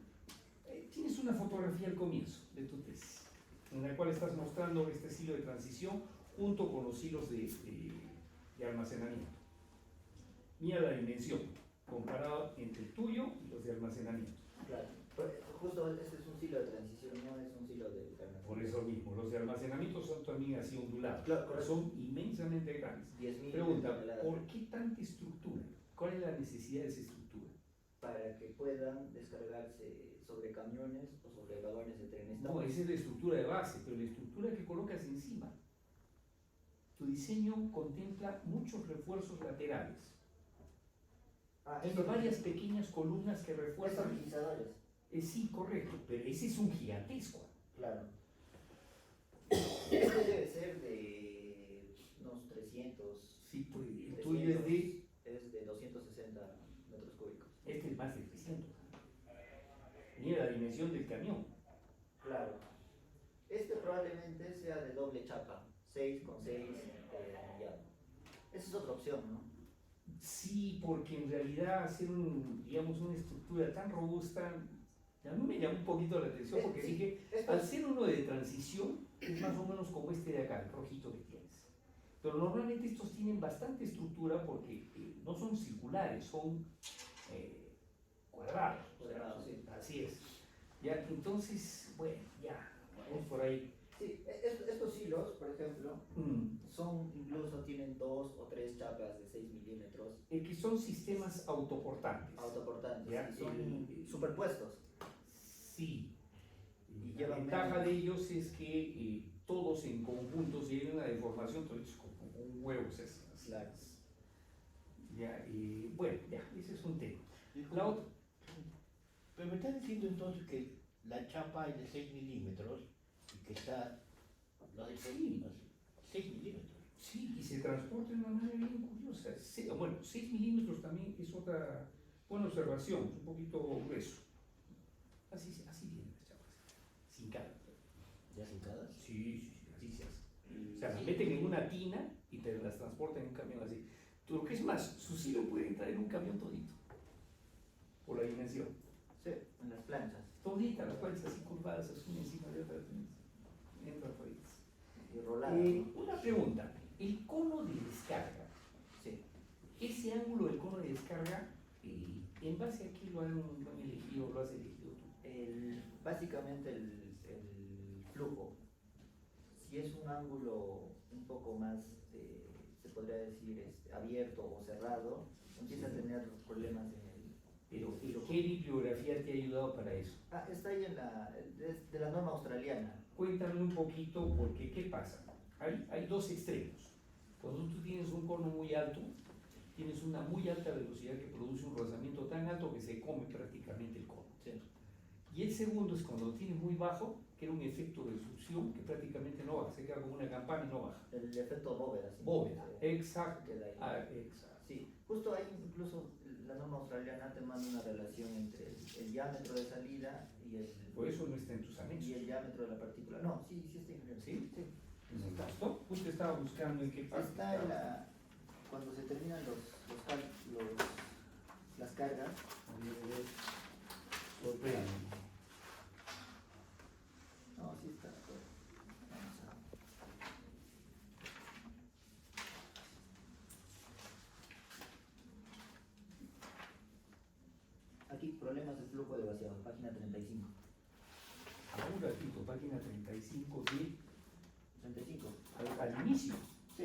tienes una fotografía al comienzo de tu tesis, en la cual estás mostrando este hilo de transición junto con los hilos de almacenamiento. Mira la dimensión comparado entre el tuyo y los de almacenamiento. Claro. Justo este es un silo de transición, no es un silo de almacenamiento. Por eso mismo, los de almacenamiento son también así ondulados, Claro, correcto. son inmensamente grandes. 10.000 Pregunta, toneladas. ¿por qué tanta estructura? ¿Cuál es la necesidad de esa estructura? Para que puedan descargarse sobre camiones o sobre vagones de trenes. No, esa es la estructura de base, pero la estructura que colocas encima. Tu diseño contempla muchos refuerzos laterales. Hay varias pequeñas columnas que refuerzan. Estabilizadores. Sí, correcto, pero ese es un gigantesco. Claro. Este debe ser de unos 300. Sí, pues el tuyo es de... Es de 260 metros cúbicos. Este es más de 300. Mira la dimensión del camión. Claro. Este probablemente sea de doble chapa, 6 con 6 anillado. Esa es otra opción, ¿no? Sí, porque en realidad hacer digamos, una estructura tan robusta, a mí me llamó un poquito la atención porque Sí, dije, esto al es- ser uno de transición, es más o menos como este de acá, el rojito que tienes. Pero normalmente estos tienen bastante estructura porque no son circulares, son cuadrados. Cuadrados, sí. Así es. Ya, entonces, bueno, ya, vamos por ahí. Sí, estos hilos, por ejemplo, son incluso tienen 2 o 3 chapas de 6 milímetros Que son sistemas autoportantes. autoportantes Ya, y son superpuestos. Sí. Y La llevan ventaja menos. de ellos es que todos en conjunto si hay una deformación, entonces es como un huevo. Claro. Ya, bueno, ya, ese es un tema. Disculpa, La otra, pero me estás diciendo entonces que la chapa es de 6 milímetros y que está la de Sí. 6 milímetros. sí, y se transporta de una manera bien curiosa. Bueno, 6 milímetros también es otra buena observación, es un poquito grueso. Así vienen las chapas, sin cara. ¿Ya sentadas? Sí, así se hace. O sea, las meten en una tina y te las transportan en un camión así. Lo que es más, su silo puede entrar en un camión todito, por la dimensión. Sí, en las planchas. Todita, las cuales así curvadas, así una encima de otra, entran toditas. Y roladas. ¿No? Una pregunta, el cono de descarga, Sí. ese ángulo del cono de descarga, ¿en base a qué lo han elegido, lo has elegido tú? Básicamente el flujo. Si es un ángulo un poco más, se podría decir, abierto o cerrado, empieza a tener problemas en el... Pero, ¿qué bibliografía te ha ayudado para eso? Está ahí es de la norma australiana. Cuéntame un poquito, porque ¿qué pasa? Hay dos extremos. Cuando tú tienes un cono muy alto, tienes una muy alta velocidad que produce un rozamiento tan alto que se come prácticamente el cono. Sí. Y el segundo es cuando lo tienes muy bajo, que era un efecto de succión que prácticamente no baja, se queda como una campana y no baja. El efecto bóveda. ¿Sí? Bóveda, Se exacto. queda ahí. Exacto. Sí, justo ahí incluso la norma australiana te manda una relación entre el diámetro de salida Por eso no está en tus y anexos. el diámetro de la partícula. No, sí está incluido. ¿Sí? Sí. ¿Esto? Justo estaba buscando en qué parte. Está en cuando se terminan las cargas. Sorprende. No, sí está. Vamos a... Aquí, problemas de flujo de vaciado, página 35. A un ratito, página 35 de 35. al inicio. Sí.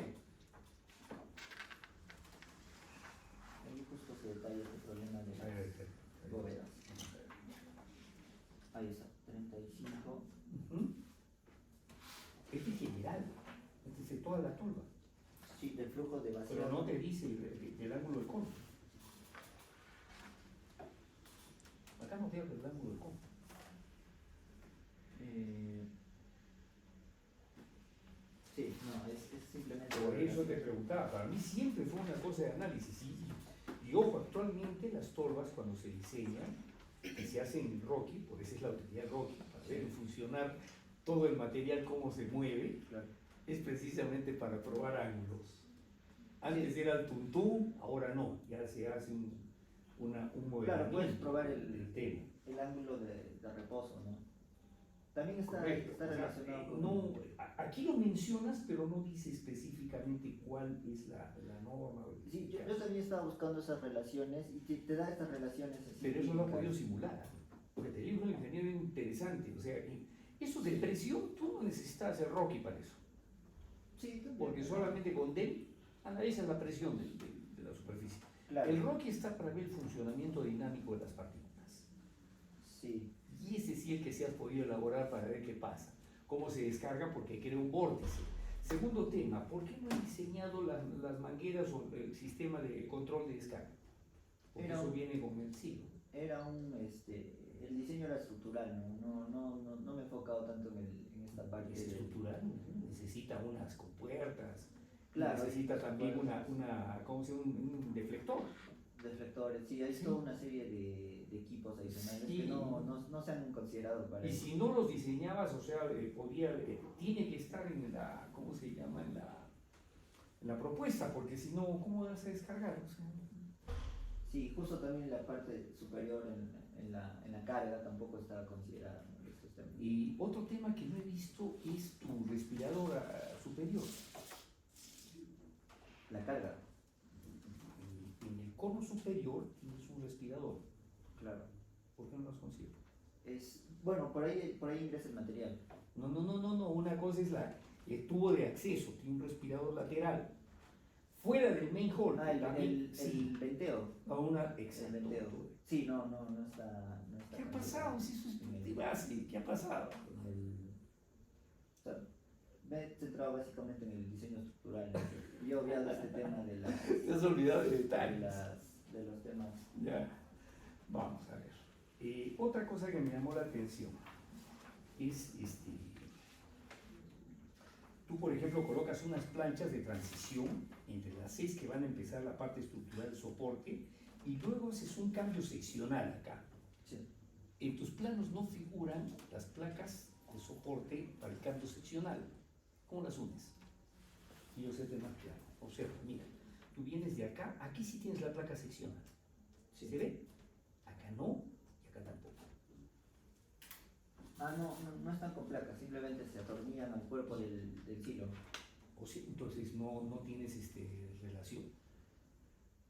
Ahí justo se detalla este problema de A ver, las bóvedas. Ahí está, 35. Ujú. Este es general, este es de toda la tolva, Sí, del flujo de vaciado. pero no te dice el ángulo del cono. Acá no te habla del ángulo del cono. Sí, no, es simplemente... Por eso te preguntaba, para mí siempre fue una cosa de análisis. Y ojo, actualmente las tolvas cuando se diseñan, que se hacen en Rocky, por eso es la utilidad Rocky, para hacer funcionar todo el material, cómo se mueve, Claro. es precisamente para probar ángulos. Antes era el tuntún, ahora no, ya se hace un movimiento. Claro, puedes probar del tema. el ángulo de reposo, ¿no? También está Correcto. está O sea, relacionado con... no, aquí lo mencionas, pero no dice específicamente cuál es la norma. o el Sí, yo caso. también estaba buscando esas relaciones y te da estas relaciones así. Pero eso lo ha típicas. podido simular, porque te digo, una ingeniería interesante. O sea, eso de presión, tú no necesitas hacer Rocky para eso, Sí, también. porque solamente con DEL analizas la presión de la superficie. Claro. El Rocky está para ver el funcionamiento dinámico de las partículas. Sí, Y ese sí el que se ha podido elaborar para ver qué pasa, cómo se descarga, porque crea un vórtice. Segundo tema, ¿por qué no han diseñado las mangueras o el sistema de control de descarga? Porque Era eso un- viene con el siglo. era el diseño era estructural, no me he enfocado tanto en esta parte. Es de- estructural, necesita unas compuertas, Claro, necesita también compuertas. ¿cómo se llama? Un deflector. Deflectores, sí, hay Sí. toda una serie de equipos adicionales Sí. que no se han considerado para Y eso. si no los diseñabas, o sea, tiene que estar en la, ¿cómo se llama? En la propuesta, porque si no, ¿cómo vas a descargar? O sea, Sí, justo también la parte superior en la carga tampoco estaba considerada, ¿no? Estos temas. y otro tema que no he visto es tu respirador superior. La carga, En el cono superior tienes un respirador. claro. ¿Por qué no lo has conseguido? Bueno, por ahí ingresa el material. No. Una cosa es el tubo de acceso, tiene un respirador lateral. Fuera del main hall, Ah, también, sí, el venteo. a una El exacto. venteo. Sí, no está. ¿Qué ha pasado? Si eso es en el- de base, ¿qué ha pasado? o sea, me he centrado básicamente en el diseño estructural, ¿no? Y he obviado este tema de Te has olvidado de detalles. de los temas. Ya, vamos a ver. Otra cosa que me llamó la atención es, tú por ejemplo colocas unas planchas de transición entre las 6 que van a empezar la parte estructural del soporte y luego haces un cambio seccional acá. Sí. En tus planos no figuran las placas de soporte para el cambio seccional. ¿Cómo las unes? Y yo sé de más claro. Observa, mira, tú vienes de acá, aquí sí tienes la placa seccional. Sí. ¿Se ve? Acá no y acá tampoco. Ah, no están con placas, simplemente se atornillan al cuerpo del silo. O sea, entonces no tienes relación.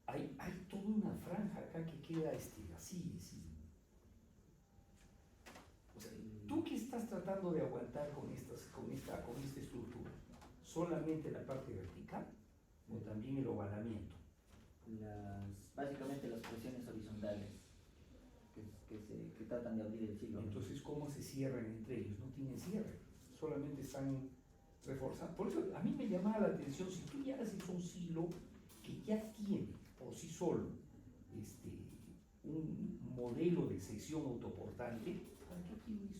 Hay toda una franja acá que queda así. O sea, ¿tú qué estás tratando de aguantar con esta estructura? ¿Solamente la parte vertical o también el ovalamiento? Básicamente las presiones horizontales que tratan de abrir el silo. Entonces, ¿cómo se cierran entre ellos? No tienen cierre, solamente están reforzando. Por eso a mí me llamaba la atención, si tú ya haces un silo que ya tiene por sí solo un modelo de sección autoportante, ¿para qué quiero esto?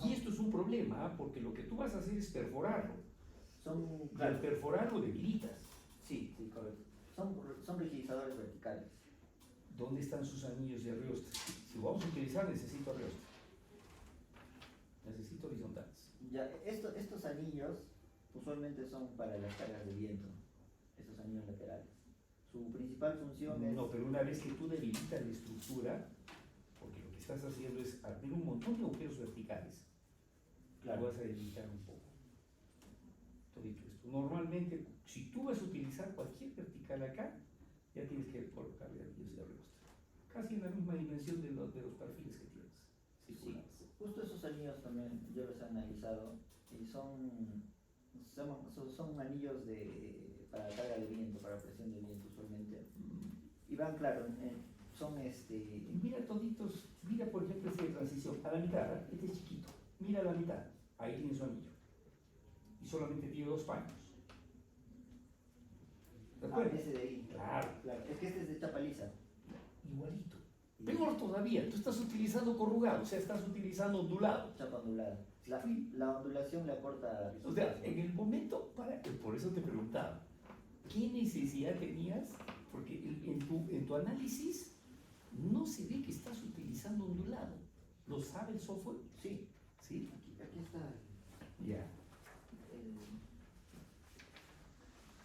Y esto es un problema, ¿ah? Porque lo que tú vas a hacer es perforarlo. Y al perforarlo debilitas. Sí, correcto. Son rigidizadores verticales. ¿Dónde están sus anillos de Ariosto? Si lo vamos a utilizar, necesito Ariosto. Necesito horizontales. Ya, estos anillos usualmente son para las cargas de viento, estos anillos laterales. Su principal función es... No, pero una vez que tú debilitas la estructura, porque lo que estás haciendo es abrir un montón de agujeros verticales, Claro. lo vas a debilitar un poco. Todito esto. Normalmente, si tú vas a utilizar cualquier vertical acá, ya tienes que colocarle anillos de Ariosto. Casi en la misma dimensión de los perfiles que tienes. Sí, circulares. justo esos anillos también yo los he analizado y son anillos para carga de viento, para presión de viento usualmente. Y van, claro, son Y mira toditos, mira por ejemplo este de transición, a la mitad, ¿eh? Este es chiquito, mira a la mitad, ahí tiene su anillo. Y solamente tiene 2 paños. ¿De acuerdo? ese de ahí. Claro. Es que este es de chapa lisa. Igualito. Peor todavía, tú estás utilizando corrugado, o sea, estás utilizando ondulado. Chapa ondulada. La ondulación le aporta O sea, resultados. en el momento, por eso te preguntaba, ¿qué necesidad tenías? Porque en tu análisis no se ve que estás utilizando ondulado. ¿Lo sabe el software? Sí, Sí. aquí está. Ya.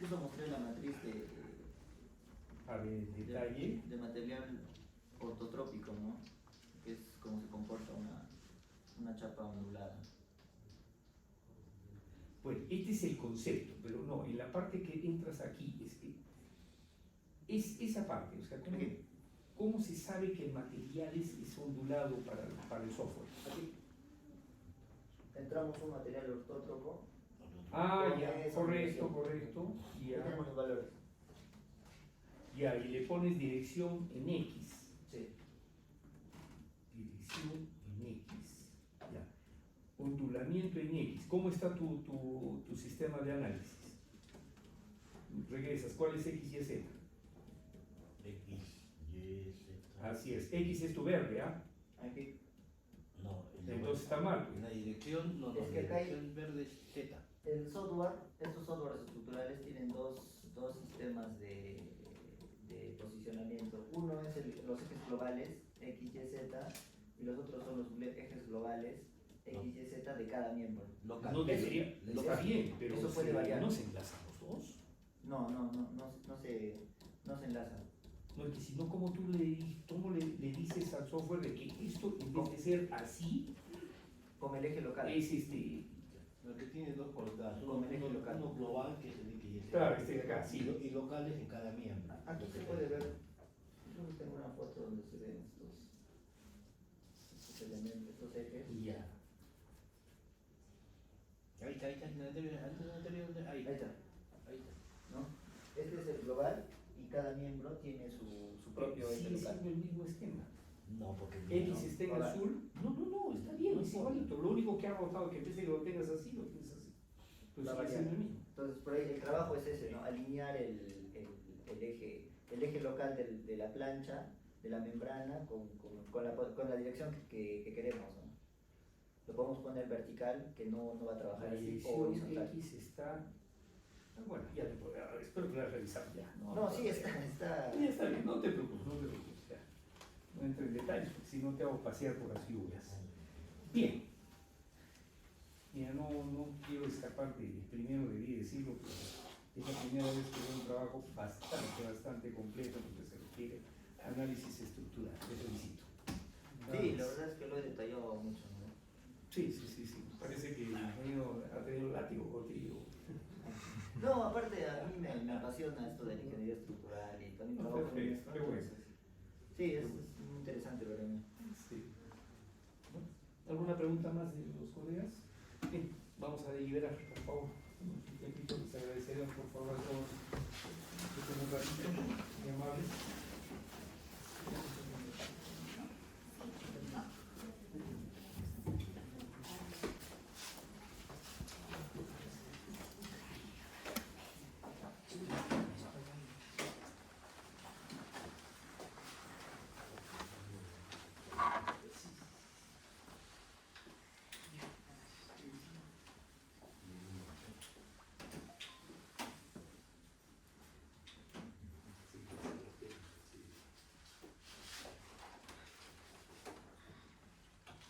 Eso mostré la matriz A ver, detalle. de material ortotrópico, ¿no? Que es como se comporta una chapa ondulada. Bueno, este es el concepto, pero no, en la parte que entras aquí es esa parte, o sea, ¿cómo se sabe que el material es ondulado para el software? Aquí entramos un material ortótropo. Ah, Pero ya, es correcto, ondulación. correcto. Aquí Ya, tenemos los valores. ya, y le pones dirección en X. Sí. Dirección en X. Ya. Ondulamiento en X. ¿Cómo está tu sistema de análisis? Regresas, ¿cuál es X, Y, Z? X, Y, Z. Así es, X es tu verde, ¿ah? Aquí. No, Entonces está mal. en la dirección, no, Es la que acá hay- dirección verde es Z. El software, estos softwares estructurales tienen dos sistemas de posicionamiento. Uno es los ejes globales, X, Y, Z, y los otros son los ejes globales, X, Y, Z de cada miembro. Local. No debería, Eso- está bien, pero eso puede variar. ¿no se enlazan los dos? No se enlazan. No, es que si no, ¿cómo le dices al software de que esto, en vez de ser así, Con el eje local. es Lo que tiene dos coordenadas, Con el eje local. uno global que es el X, Y, Z. Claro, este de acá, sí. Y locales en cada miembro. Aquí se puede ver, yo tengo una foto donde se ven estos elementos, estos ejes. ya. Ahí está, en el anterior, ahí. Ahí está, Ahí está. ¿no? Este es el global y cada miembro tiene su propio eje Sigue local. siendo el mismo esquema. No, porque X está en Ahora- azul. No, está bien, es igualito. Lo único que ha rotado que en vez de que lo tengas así, lo tienes así. Pues Va sigue variando. siendo el mismo. Entonces, por ahí el trabajo es ese, ¿no? Alinear el eje local de la plancha, de la membrana, con la dirección que queremos, ¿no? Lo podemos poner vertical, que no va a trabajar La así, o dirección horizontal. X está. Bueno, ya te puedo. Espero que la hayas revisado ya. No, sí, está. Ya está bien, no te preocupes. Ya. No entro en detalles, porque si no te hago pasear por las lluvias. Bien. Mira, no quiero escaparte. Primero debí decirlo, pero es la primera vez que veo un trabajo bastante completo en lo que se refiere a análisis estructural. Te felicito. Sí, la verdad es que lo he detallado mucho, ¿no? Sí. Parece que el ingeniero ha tenido látigo contigo. No, aparte a mí me apasiona esto de la ingeniería estructural y también No, trabajo en perfecto, esto. qué bueno. Entonces, sí, es muy interesante para mí. Sí. Bueno, ¿alguna pregunta más de los colegas? Bien, vamos a deliberar, por favor. Un tiempito, les agradecería por favor a todos que estén un ratito, muy amables.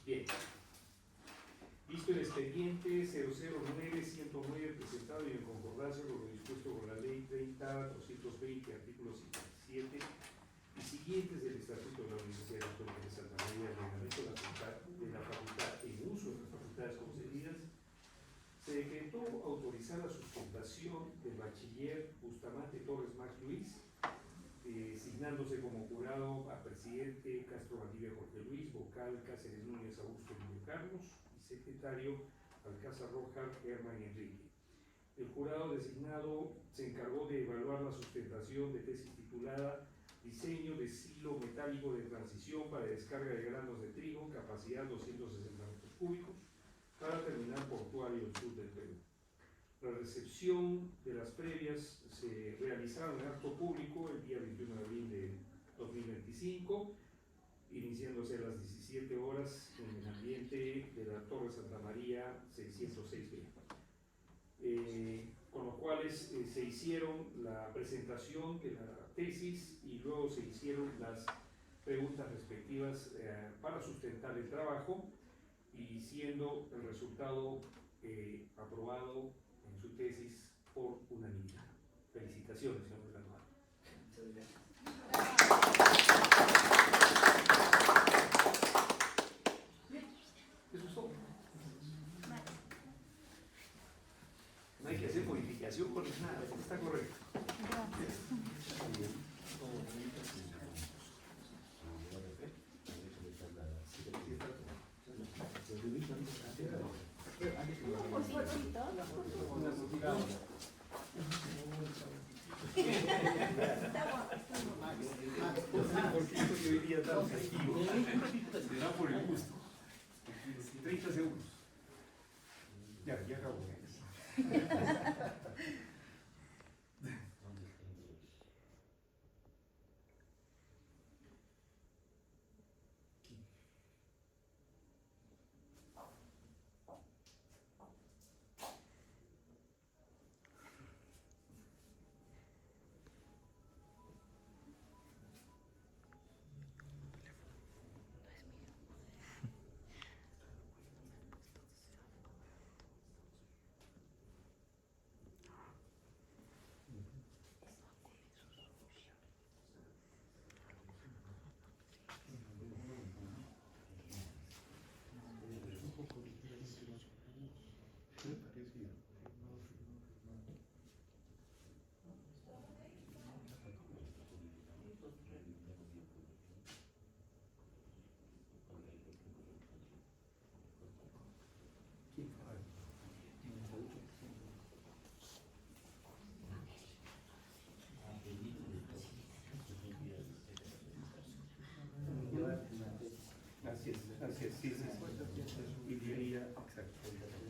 Bien. Visto el expediente 009-109 presentado y en concordancia con lo dispuesto con la Ley 30-220, artículo 57 y siguientes del Estatuto de la Universidad Autónoma de Santa María, el reglamento de la facultad en uso de las facultades concedidas, se decretó autorizar la sustentación del bachiller Bustamante Torres Max Luis, designándose como jurado a presidente Castro Valdivia Jorge Luis, vocal Cáceres Núñez Augusto Julio Carlos y secretario Alcázar Roja Herman Enrique. El jurado designado se encargó de evaluar la sustentación de tesis titulada Diseño de silo metálico de transición para descarga de granos de trigo, capacidad 260 metros cúbicos, para terminal portuario del sur del Perú. La recepción de las previas se realizaron en acto público el día 21 de abril de 2025, iniciándose a las 17 horas en el ambiente de la Torre Santa María 606B. Con los cuales se hicieron la presentación de la tesis y luego se hicieron las preguntas respectivas para sustentar el trabajo y siendo el resultado aprobado en su tesis por unanimidad. Felicitaciones, señor graduado. Muchas gracias. Eso es todo. No hay que hacer modificación con nada, todo está correcto. Porque esto hoy día tan festivo. Se da por el gusto. 30 segundos. Ya acabo. Así es, sí. Y diría, exacto.